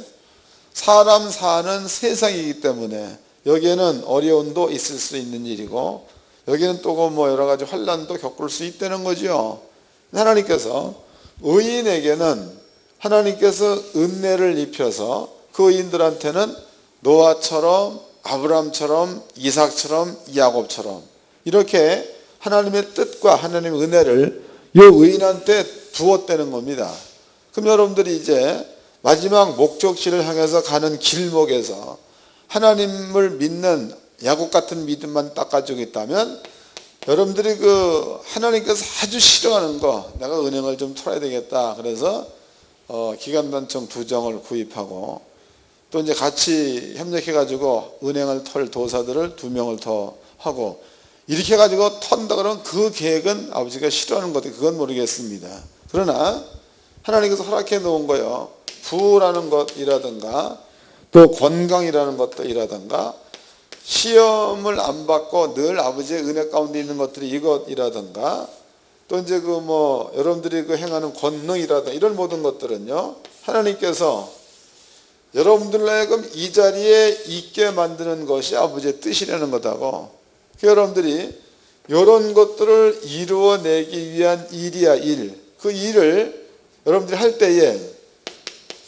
사람 사는 세상이기 때문에 여기에는 어려움도 있을 수 있는 일이고, 여기는 또 여러 가지 환난도 겪을 수 있다는 거죠. 하나님께서 의인에게는 하나님께서 은혜를 입혀서 그 의인들한테는 노아처럼, 아브라함처럼, 이삭처럼, 야곱처럼 이렇게 하나님의 뜻과 하나님의 은혜를 이 의인한테 부었다는 겁니다. 그럼 여러분들이 이제 마지막 목적지를 향해서 가는 길목에서 하나님을 믿는 야곱 같은 믿음만 딱 가지고 있다면, 여러분들이 하나님께서 아주 싫어하는 거, 내가 은행을 좀 털어야 되겠다. 그래서 기간단청 2정을 구입하고 또 이제 같이 협력해가지고 은행을 털 도사들을 2명을 더 하고 이렇게 해가지고 턴다 그러면 그 계획은 아버지가 싫어하는 것도 그건 모르겠습니다. 그러나 하나님께서 허락해 놓은 거요. 부라는 것이라든가 또 건강이라는 것들이라든가 시험을 안 받고 늘 아버지의 은혜 가운데 있는 것들이 이것이라든가 또 이제 여러분들이 행하는 권능이라든가 이런 모든 것들은요, 하나님께서 여러분들로 하여금 이 자리에 있게 만드는 것이 아버지의 뜻이라는 거다고. 여러분들이 이런 것들을 이루어내기 위한 일이야, 일. 그 일을 여러분들이 할 때에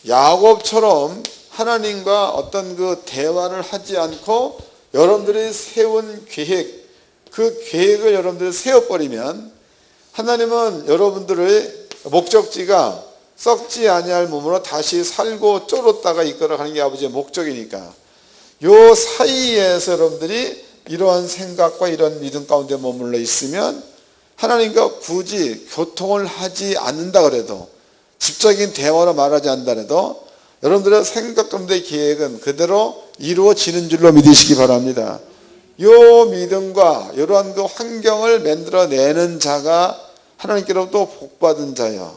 야곱처럼 하나님과 어떤 그 대화를 하지 않고 여러분들이 세운 계획, 그 계획을 여러분들이 세워버리면 하나님은 여러분들의 목적지가 썩지 아니할 몸으로 다시 살고 쫄았다가 이끌어가는 게 아버지의 목적이니까 요 사이에서 여러분들이 이러한 생각과 이런 믿음 가운데 머물러 있으면 하나님과 굳이 교통을 하지 않는다 그래도 직접적인 대화로 말하지 않는다 그래도 여러분들의 생각 가운데 계획은 그대로 이루어지는 줄로 믿으시기 바랍니다. 요 믿음과 이러한 그 환경을 만들어내는 자가 하나님께로부터 복받은 자요.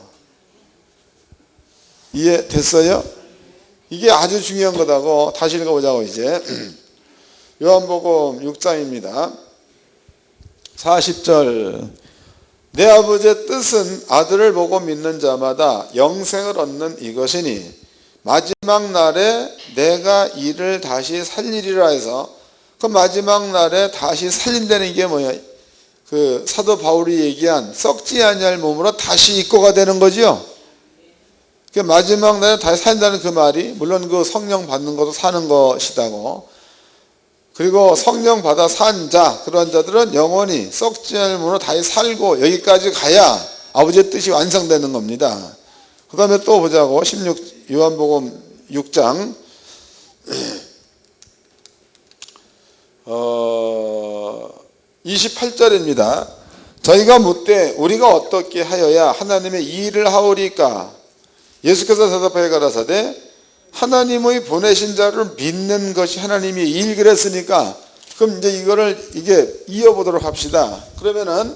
이해됐어요? 이게 아주 중요한 거다고. 다시 읽어보자고 이제. 요한복음 6장입니다. 40절. 내 아버지의 뜻은 아들을 보고 믿는 자마다 영생을 얻는 이것이니 마지막 날에 내가 이를 다시 살리리라 해서 그 마지막 날에 다시 살린다는 게 뭐야? 그 사도 바울이 얘기한 썩지 아니할 몸으로 다시 입고가 되는 거죠. 그 마지막 날에 다시 살린다는 그 말이 물론 그 성령 받는 것도 사는 것이다고. 그리고 성령 받아 산 자, 그런 자들은 영원히 썩지 않을 몸으로 다시 살고 여기까지 가야 아버지의 뜻이 완성되는 겁니다. 그 다음에 또 보자고. 요한복음 6장 28절입니다. 저희가 묻되 우리가 어떻게 하여야 하나님의 이 일을 하오리까? 예수께서 대답하여 가라사대 하나님의 보내신 자를 믿는 것이 하나님의 일 그랬으니까 그럼 이제 이게 이어보도록 합시다. 그러면은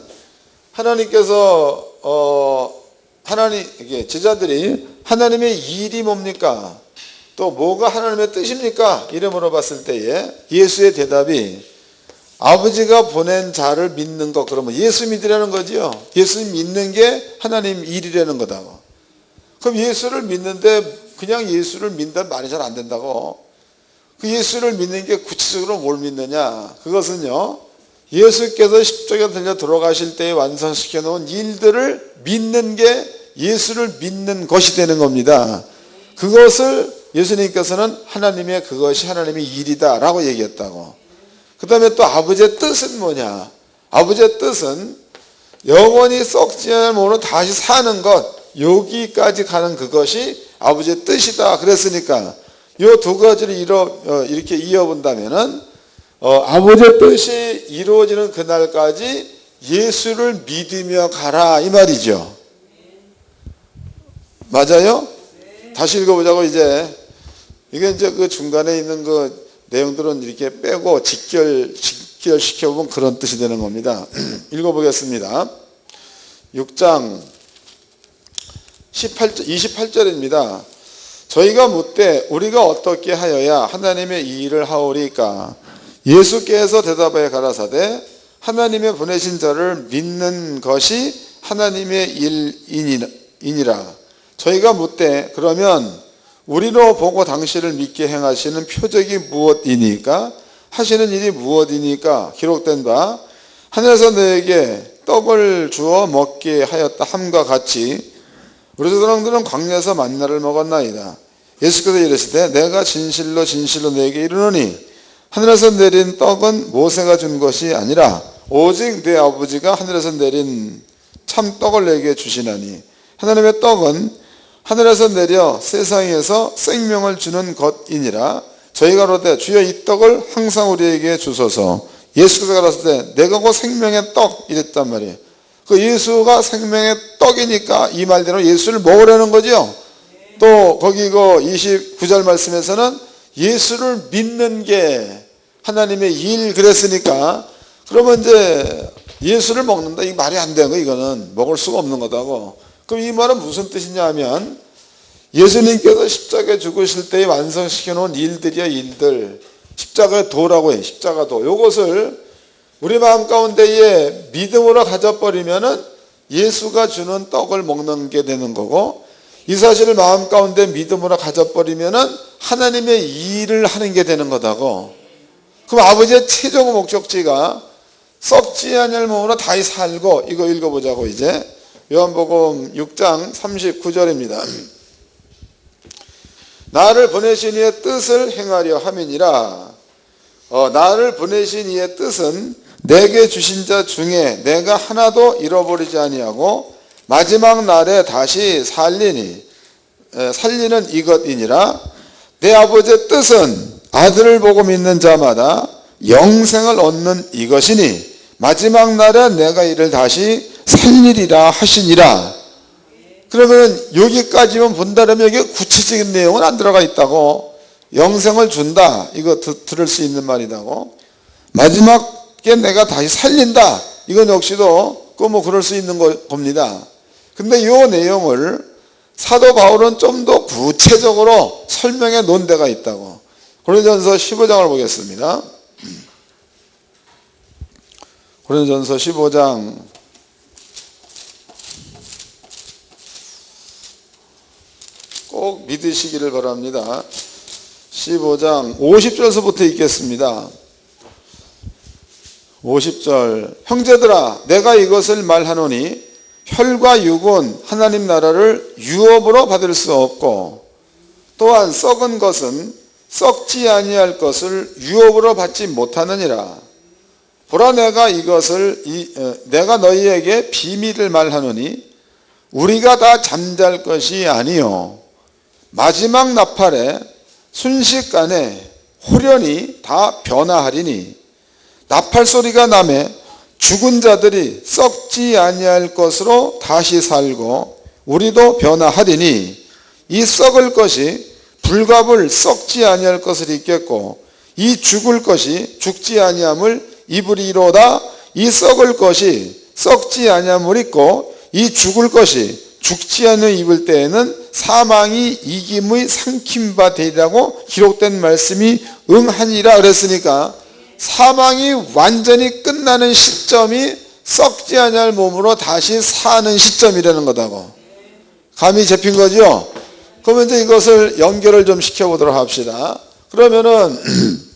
하나님께서 이게 제자들이 하나님의 일이 뭡니까? 또 뭐가 하나님의 뜻입니까? 이래 물어봤을 때에 예수의 대답이 아버지가 보낸 자를 믿는 것, 그러면 예수 믿으라는 거지요. 예수 믿는 게 하나님 일이라는 거다고. 그럼 예수를 믿는데 그냥 예수를 믿는 말이 잘 안 된다고. 그 예수를 믿는 게 구체적으로 뭘 믿느냐? 그것은요, 예수께서 십자가에 달려 돌아가실 때에 완성시켜 놓은 일들을 믿는 게 예수를 믿는 것이 되는 겁니다. 그것을 예수님께서는 하나님의 그것이 하나님의 일이다 라고 얘기했다고. 그 다음에 또 아버지의 뜻은 뭐냐? 아버지의 뜻은 영원히 썩지 않을 몸으로 다시 사는 것, 여기까지 가는 그것이 아버지의 뜻이다 그랬으니까 이 두 가지를 이렇게 이어본다면은 아버지의 뜻이 이루어지는 그날까지 예수를 믿으며 가라 이 말이죠. 맞아요? 다시 읽어보자고 이제. 이게 이제 그 중간에 있는 그 내용들은 이렇게 빼고 직결시켜보면 그런 뜻이 되는 겁니다. 읽어보겠습니다. 6장 28절입니다. 저희가 묻되 우리가 어떻게 하여야 하나님의 이 일을 하오리까? 예수께서 대답하여 가라사대 하나님의 보내신 자를 믿는 것이 하나님의 일이니라. 저희가 묻되 그러면 우리로 보고 당신을 믿게 행하시는 표적이 무엇이니까? 하시는 일이 무엇이니까? 기록된 바 하늘에서 너에게 떡을 주어 먹게 하였다 함과 같이 우리 조상들은 광야에서 만나를 먹었나이다. 예수께서 이르시되 내가 진실로 진실로 너에게 이르노니 하늘에서 내린 떡은 모세가 준 것이 아니라 오직 내 아버지가 하늘에서 내린 참 떡을 내게 주시나니 하나님의 떡은 하늘에서 내려 세상에서 생명을 주는 것이니라. 저희가 그러되 주여 이 떡을 항상 우리에게 주소서. 예수께서 가라사대 내가 곧 생명의 떡 이랬단 말이에요. 그 예수가 생명의 떡이니까 이 말대로 예수를 먹으라는 거죠. 또 거기 그 29절 말씀에서는 예수를 믿는 게 하나님의 일 그랬으니까 그러면 이제 예수를 먹는다 이 말이 안 되는 거 이거는 먹을 수가 없는 거다고. 그럼 이 말은 무슨 뜻이냐 하면 예수님께서 십자가에 죽으실 때에 완성시켜 놓은 일들이야 일들. 십자가의 도라고 해. 십자가 도. 요것을 우리 마음 가운데에 믿음으로 가져버리면은 예수가 주는 떡을 먹는 게 되는 거고 이 사실을 마음 가운데 믿음으로 가져버리면은 하나님의 일을 하는 게 되는 거다고. 그럼 아버지의 최종 목적지가 썩지 아니할 몸으로 다시 살고, 이거 읽어보자고. 이제 요한복음 6장 39절입니다. 나를 보내신 이의 뜻을 행하려 함이니라. 나를 보내신 이의 뜻은 내게 주신 자 중에 내가 하나도 잃어버리지 아니하고 마지막 날에 다시 살리는 이것이니라. 내 아버지의 뜻은 아들을 보고 믿는 자마다 영생을 얻는 이것이니 마지막 날에 내가 이를 다시 살리리라 하시니라. 그러면 여기까지만 본다면 여기 구체적인 내용은 안 들어가 있다고. 영생을 준다, 이거 들을 수 있는 말이다고. 마지막에 내가 다시 살린다, 이건 역시도 그럴 수 있는 겁니다. 근데 이 내용을 사도 바울은 좀 더 구체적으로 설명해 놓은 데가 있다고. 고린도전서 15장을 보겠습니다. 고린도전서 15장 꼭 믿으시기를 바랍니다. 15장 50절서부터 읽겠습니다. 50절. 형제들아, 내가 이것을 말하노니 혈과 육은 하나님 나라를 유업으로 받을 수 없고 또한 썩은 것은 썩지 아니할 것을 유업으로 받지 못하느니라. 보라, 내가 너희에게 비밀을 말하노니 우리가 다 잠잘 것이 아니요 마지막 나팔에 순식간에 홀연히 다 변화하리니 나팔 소리가 나매 죽은 자들이 썩지 아니할 것으로 다시 살고 우리도 변화하리니 이 썩을 것이 불갑을 썩지 아니할 것을 입겠고 이 죽을 것이 죽지 아니함을 입으리로다. 이 썩을 것이 썩지 아니함을 입고 이 죽을 것이 죽지 않는 입을 때에는 사망이 이김의 삼킴바 되리라고 기록된 말씀이 응하니라 그랬으니까 사망이 완전히 끝나는 시점이 썩지 아니할 몸으로 다시 사는 시점이라는 거다고. 감이 잡힌 거죠? 그러면 이제 이것을 연결을 좀 시켜보도록 합시다. 그러면은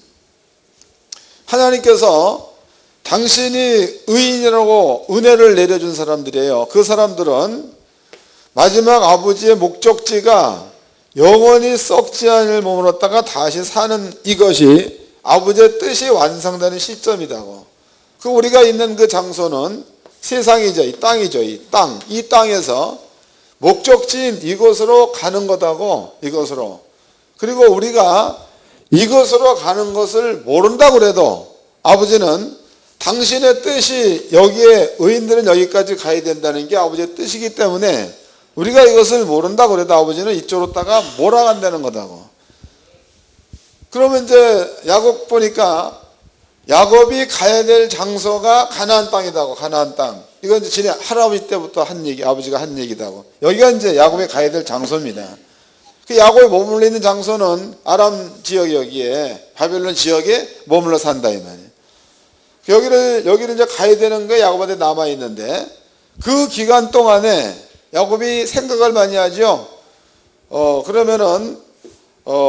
하나님께서 당신이 의인이라고 은혜를 내려준 사람들이에요. 그 사람들은 마지막 아버지의 목적지가 영원히 썩지 않을 몸으로다가 다시 사는 이것이 아버지의 뜻이 완성되는 시점이라고. 그 우리가 있는 그 장소는 세상이죠. 이 땅이죠. 이 땅. 이 땅에서 목적지인 이곳으로 가는 거다고. 이곳으로. 그리고 우리가 이곳으로 가는 것을 모른다고 그래도 아버지는 당신의 뜻이 여기에 의인들은 여기까지 가야 된다는 게 아버지의 뜻이기 때문에 우리가 이것을 모른다고 그래도 아버지는 이쪽으로다가 몰아간다는 거다고. 그러면 이제 야곱 보니까 야곱이 가야 될 장소가 가나안 땅이다고. 가나안 땅. 이건 이제 지네 할아버지 때부터 한 얘기, 아버지가 한 얘기다고. 여기가 이제 야곱이 가야 될 장소입니다. 그 야곱이 머물러 있는 장소는 아람 지역, 여기에 바벨론 지역에 머물러 산다 이 말이에요. 여기를 이제 가야 되는 게 야곱한테 남아 있는데 그 기간 동안에 야곱이 생각을 많이 하죠. 그러면은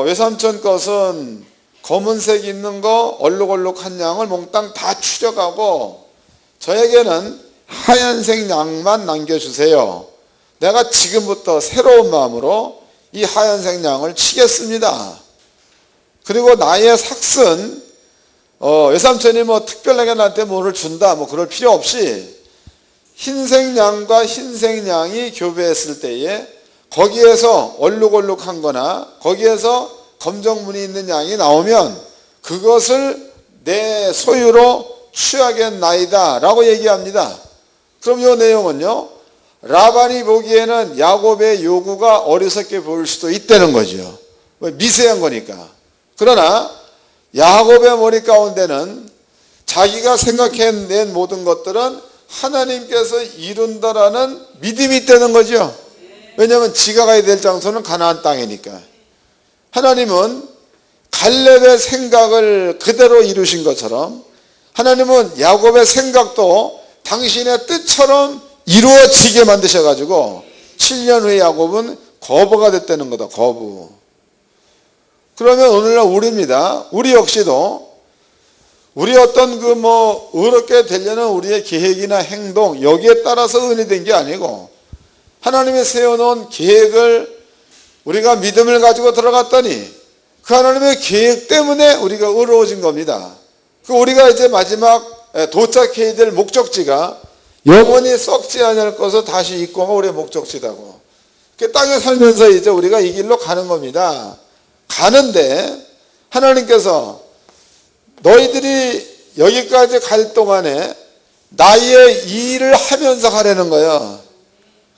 외삼촌 것은 검은색 있는 거 얼룩얼룩한 양을 몽땅 다 추려가고 저에게는 하얀색 양만 남겨주세요. 내가 지금부터 새로운 마음으로 이 하얀색 양을 치겠습니다. 그리고 나의 삭은 외삼촌이 뭐 특별하게 나한테 뭐를 준다 뭐 그럴 필요 없이 흰색 양과 흰색 양이 교배했을 때에 거기에서 얼룩얼룩한 거나 거기에서 검정무늬 있는 양이 나오면 그것을 내 소유로 취하겠나이다 라고 얘기합니다. 그럼 이 내용은요, 라반이 보기에는 야곱의 요구가 어리석게 보일 수도 있다는 거죠. 미세한 거니까. 그러나 야곱의 머리 가운데는 자기가 생각해낸 모든 것들은 하나님께서 이룬다라는 믿음이 있다는 거죠. 왜냐하면 지가 가야 될 장소는 가나안 땅이니까. 하나님은 갈렙의 생각을 그대로 이루신 것처럼 하나님은 야곱의 생각도 당신의 뜻처럼 이루어지게 만드셔가지고 7년 후에 야곱은 거부가 됐다는 거다. 거부. 그러면 오늘날 우리입니다. 우리 역시도 우리 어떤 의롭게 되려는 우리의 계획이나 행동, 여기에 따라서 은이 된 게 아니고 하나님이 세워놓은 계획을 우리가 믿음을 가지고 들어갔더니 그 하나님의 계획 때문에 우리가 의로워진 겁니다. 우리가 이제 마지막 도착해야 될 목적지가 영원히 썩지 않을 것을 다시 입고가 우리의 목적지다고. 땅에 살면서 이제 우리가 이 길로 가는 겁니다. 가는데 하나님께서 너희들이 여기까지 갈 동안에 나의 일을 하면서 가려는 거예요.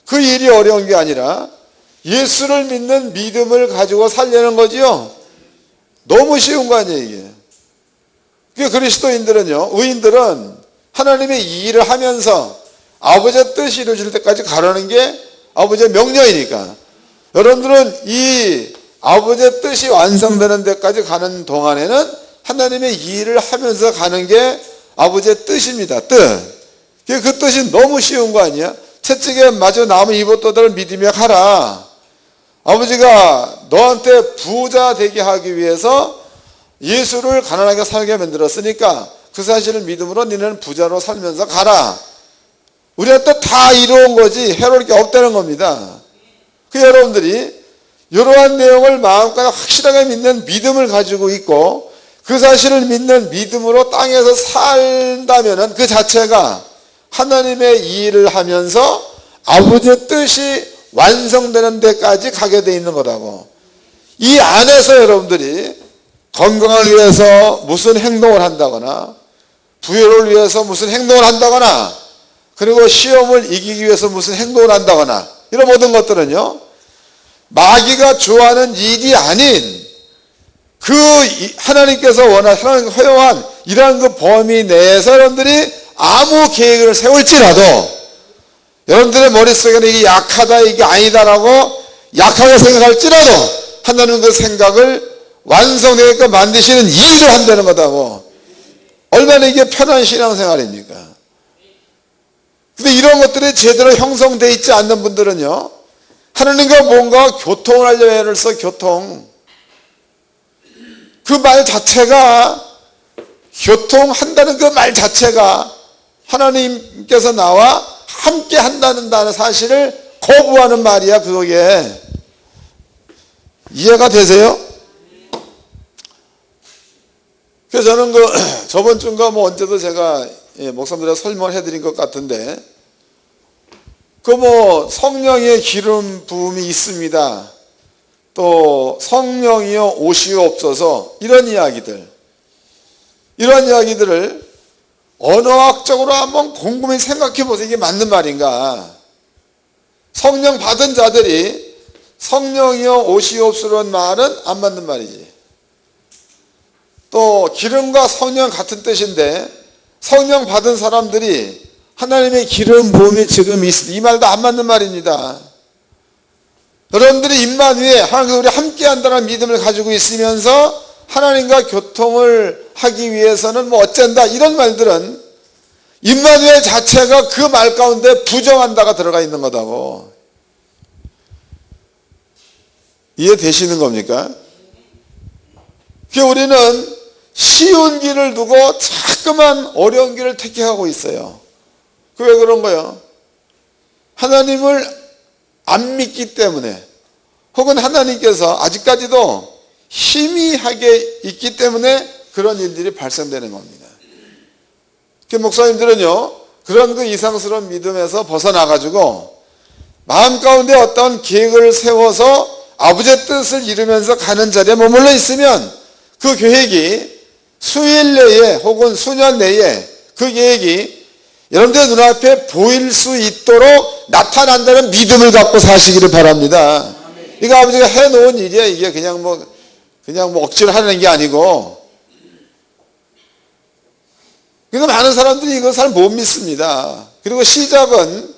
그 일이 어려운 게 아니라 예수를 믿는 믿음을 가지고 살려는 거지요. 너무 쉬운 거 아니에요, 이게. 그러니까 그리스도인들은요, 의인들은 하나님의 이 일을 하면서 아버지의 뜻이 이루어질 때까지 가라는 게 아버지의 명령이니까 여러분들은 이 아버지의 뜻이 완성되는 데까지 가는 동안에는 하나님의 이 일을 하면서 가는 게 아버지의 뜻입니다. 뜻. 그 뜻이 너무 쉬운 거 아니야? 채찍에 맞아 나무 이봇도들을 믿으며 가라. 아버지가 너한테 부자 되게 하기 위해서 예수를 가난하게 살게 만들었으니까 그 사실을 믿음으로 너는 부자로 살면서 가라. 우리한테 다 이루은 거지 해로울 게 없다는 겁니다. 여러분들이 이러한 내용을 마음껏 확실하게 믿는 믿음을 가지고 있고 그 사실을 믿는 믿음으로 땅에서 산다면 그 자체가 하나님의 일을 하면서 아버지의 뜻이 완성되는 데까지 가게 돼 있는 거라고. 이 안에서 여러분들이 건강을 위해서 무슨 행동을 한다거나 부여를 위해서 무슨 행동을 한다거나 그리고 시험을 이기기 위해서 무슨 행동을 한다거나 이런 모든 것들은요 마귀가 좋아하는 일이 아닌 그 하나님께서 하나님 허용한 이러한 그 범위 내에서 여러분들이 아무 계획을 세울지라도 여러분들의 머릿속에는 이게 약하다 이게 아니다라고 약하게 생각할지라도 하나님은 그 생각을 완성되게끔 만드시는 일을 한다는 거다고. 얼마나 이게 편한 신앙생활입니까? 근데 이런 것들이 제대로 형성되어 있지 않는 분들은요 하나님과 뭔가 교통을 하려고 애를 써. 교통. 그 말 자체가 교통한다는 그 말 자체가 하나님께서 나와 함께 한다는 사실을 거부하는 말이야. 그게 이해가 되세요? 그래서 저는 저번 주인가 언제도 제가 목사님들에게 설명을 해드린 것 같은데 성령의 기름 부음이 있습니다. 또 성령이여 오시옵소서 이런 이야기들을 언어학적으로 한번 곰곰이 생각해 보세요. 이게 맞는 말인가? 성령 받은 자들이 성령이여 오시옵소서라는 말은 안 맞는 말이지. 또 기름과 성령 같은 뜻인데 성령 받은 사람들이 하나님의 기름 부음이 지금 있으니 이 말도 안 맞는 말입니다. 여러분들이 임마누엘 하나님과 우리 함께 한다는 믿음을 가지고 있으면서 하나님과 교통을 하기 위해서는 어쩐다 이런 말들은 임마누엘 자체가 그 말 가운데 부정한다가 들어가 있는 거다고. 이해되시는 겁니까? 우리는 쉬운 길을 두고 자꾸만 어려운 길을 택해가고 있어요. 왜 그런 거예요? 하나님을 안 믿기 때문에 혹은 하나님께서 아직까지도 희미하게 있기 때문에 그런 일들이 발생되는 겁니다. 목사님들은요 그런 그 이상스러운 믿음에서 벗어나가지고 마음 가운데 어떤 계획을 세워서 아버지의 뜻을 이루면서 가는 자리에 머물러 있으면 그 계획이 수일 내에 혹은 수년 내에 그 계획이 여러분들 눈앞에 보일 수 있도록 나타난다는 믿음을 갖고 사시기를 바랍니다. 이거 아버지가 해놓은 일이야. 이게 그냥 억지로 하는 게 아니고. 그러니까 많은 사람들이 이걸 잘 못 믿습니다. 그리고 시작은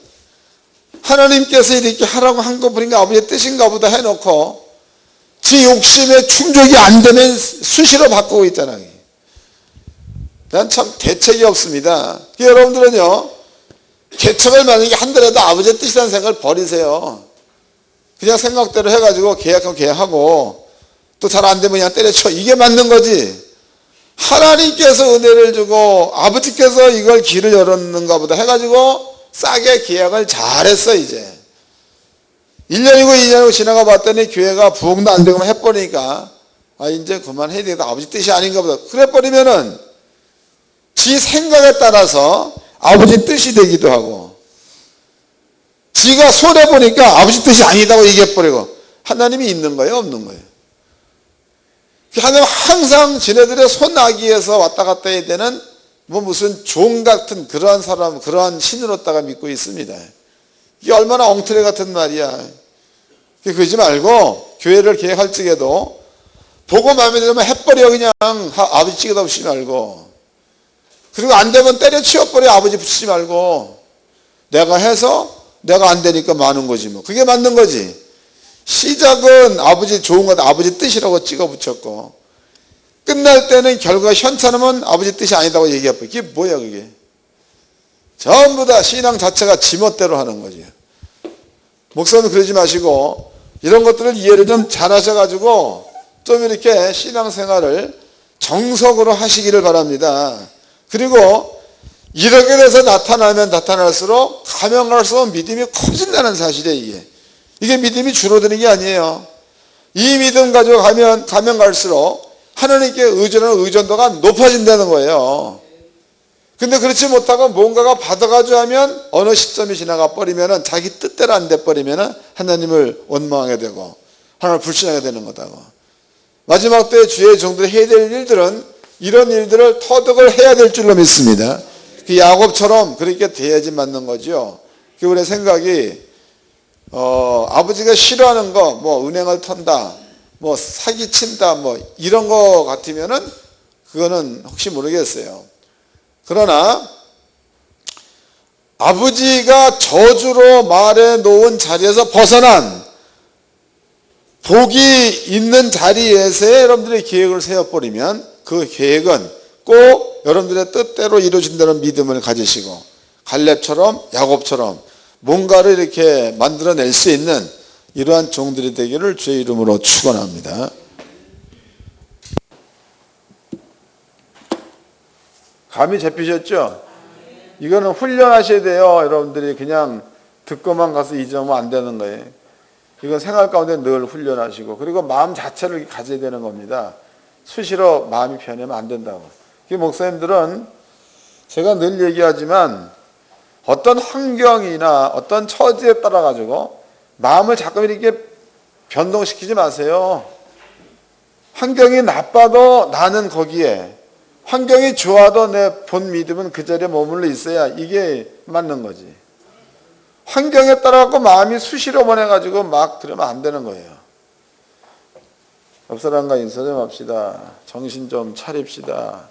하나님께서 이렇게 하라고 한 것뿐인가 아버지의 뜻인가 보다 해놓고 지 욕심에 충족이 안 되면 수시로 바꾸고 있잖아요. 난 참 대책이 없습니다. 여러분들은요 개척을 만약에 한다라도 아버지의 뜻이라는 생각을 버리세요. 그냥 생각대로 해가지고 계약하면 계약하고 또 잘 안 되면 그냥 때려쳐. 이게 맞는 거지. 하나님께서 은혜를 주고 아버지께서 이걸 길을 열었는가 보다 해가지고 싸게 계약을 잘했어. 이제 1년이고 2년이고 지나가 봤더니 교회가 부흥도 안 되고 해버리니까 이제 그만해야 되겠다. 아버지 뜻이 아닌가 보다. 그래 버리면은 지 생각에 따라서 아버지 뜻이 되기도 하고, 지가 손해보니까 아버지 뜻이 아니다고 얘기해버리고. 하나님이 있는 거예요, 없는 거예요? 하나님 항상 지네들의 손아귀에서 왔다 갔다 해야 되는 무슨 종 같은 그러한 사람, 그러한 신으로다가 믿고 있습니다. 이게 얼마나 엉터리 같은 말이야. 그러지 말고 교회를 계획할 적에도 보고 마음에 들면 해버려. 그냥 아버지 찍어다 붙이지 말고, 그리고 안 되면 때려치워버려. 아버지 붙이지 말고 내가 해서 내가 안 되니까 많은 거지 뭐. 그게 맞는 거지. 시작은 아버지 좋은 것, 아버지 뜻이라고 찍어 붙였고, 끝날 때는 결과가 현찮으면 아버지 뜻이 아니다고 얘기해버려. 이게 뭐야 그게. 전부 다 신앙 자체가 지멋대로 하는 거지. 목사님 그러지 마시고 이런 것들을 이해를 좀 잘 하셔가지고 좀 이렇게 신앙생활을 정석으로 하시기를 바랍니다. 그리고 이렇게 돼서 나타나면 나타날수록 가면 갈수록 믿음이 커진다는 사실이에요. 이게 믿음이 줄어드는 게 아니에요. 이 믿음 가지고 가면 갈수록 하나님께 의존하는 의존도가 높아진다는 거예요. 근데 그렇지 못하고 뭔가가 받아가지고 하면 어느 시점이 지나가 버리면 자기 뜻대로 안 돼 버리면 하나님을 원망하게 되고 하나님을 불신하게 되는 거다고. 마지막 때 주의 종들이 해야 될 일들은 이런 일들을 터득을 해야 될 줄로 믿습니다. 그 야곱처럼 그렇게 돼야지 맞는 거죠. 그 우리의 생각이 아버지가 싫어하는 거, 뭐 은행을 턴다, 뭐 사기친다, 뭐 이런 거 같으면은 그거는 혹시 모르겠어요. 그러나 아버지가 저주로 말해 놓은 자리에서 벗어난 복이 있는 자리에서 여러분들의 계획을 세워버리면 그 계획은 꼭 여러분들의 뜻대로 이루어진다는 믿음을 가지시고 갈렙처럼 야곱처럼 뭔가를 이렇게 만들어낼 수 있는 이러한 종들이 되기를 주의 이름으로 축원합니다. 감이 잡히셨죠? 이거는 훈련하셔야 돼요. 여러분들이 그냥 듣고만 가서 잊으면 안 되는 거예요. 이건 생활 가운데 늘 훈련하시고, 그리고 마음 자체를 가져야 되는 겁니다. 수시로 마음이 변하면 안 된다고. 목사님들은 제가 늘 얘기하지만 어떤 환경이나 어떤 처지에 따라 가지고 마음을 자꾸 이렇게 변동시키지 마세요. 환경이 나빠도 나는 거기에, 환경이 좋아도 내 본 믿음은 그 자리에 머물러 있어야 이게 맞는 거지. 환경에 따라 갖고 마음이 수시로 보내가지고 막 그러면 안 되는 거예요. 옆 사람과 인사 좀 합시다. 정신 좀 차립시다.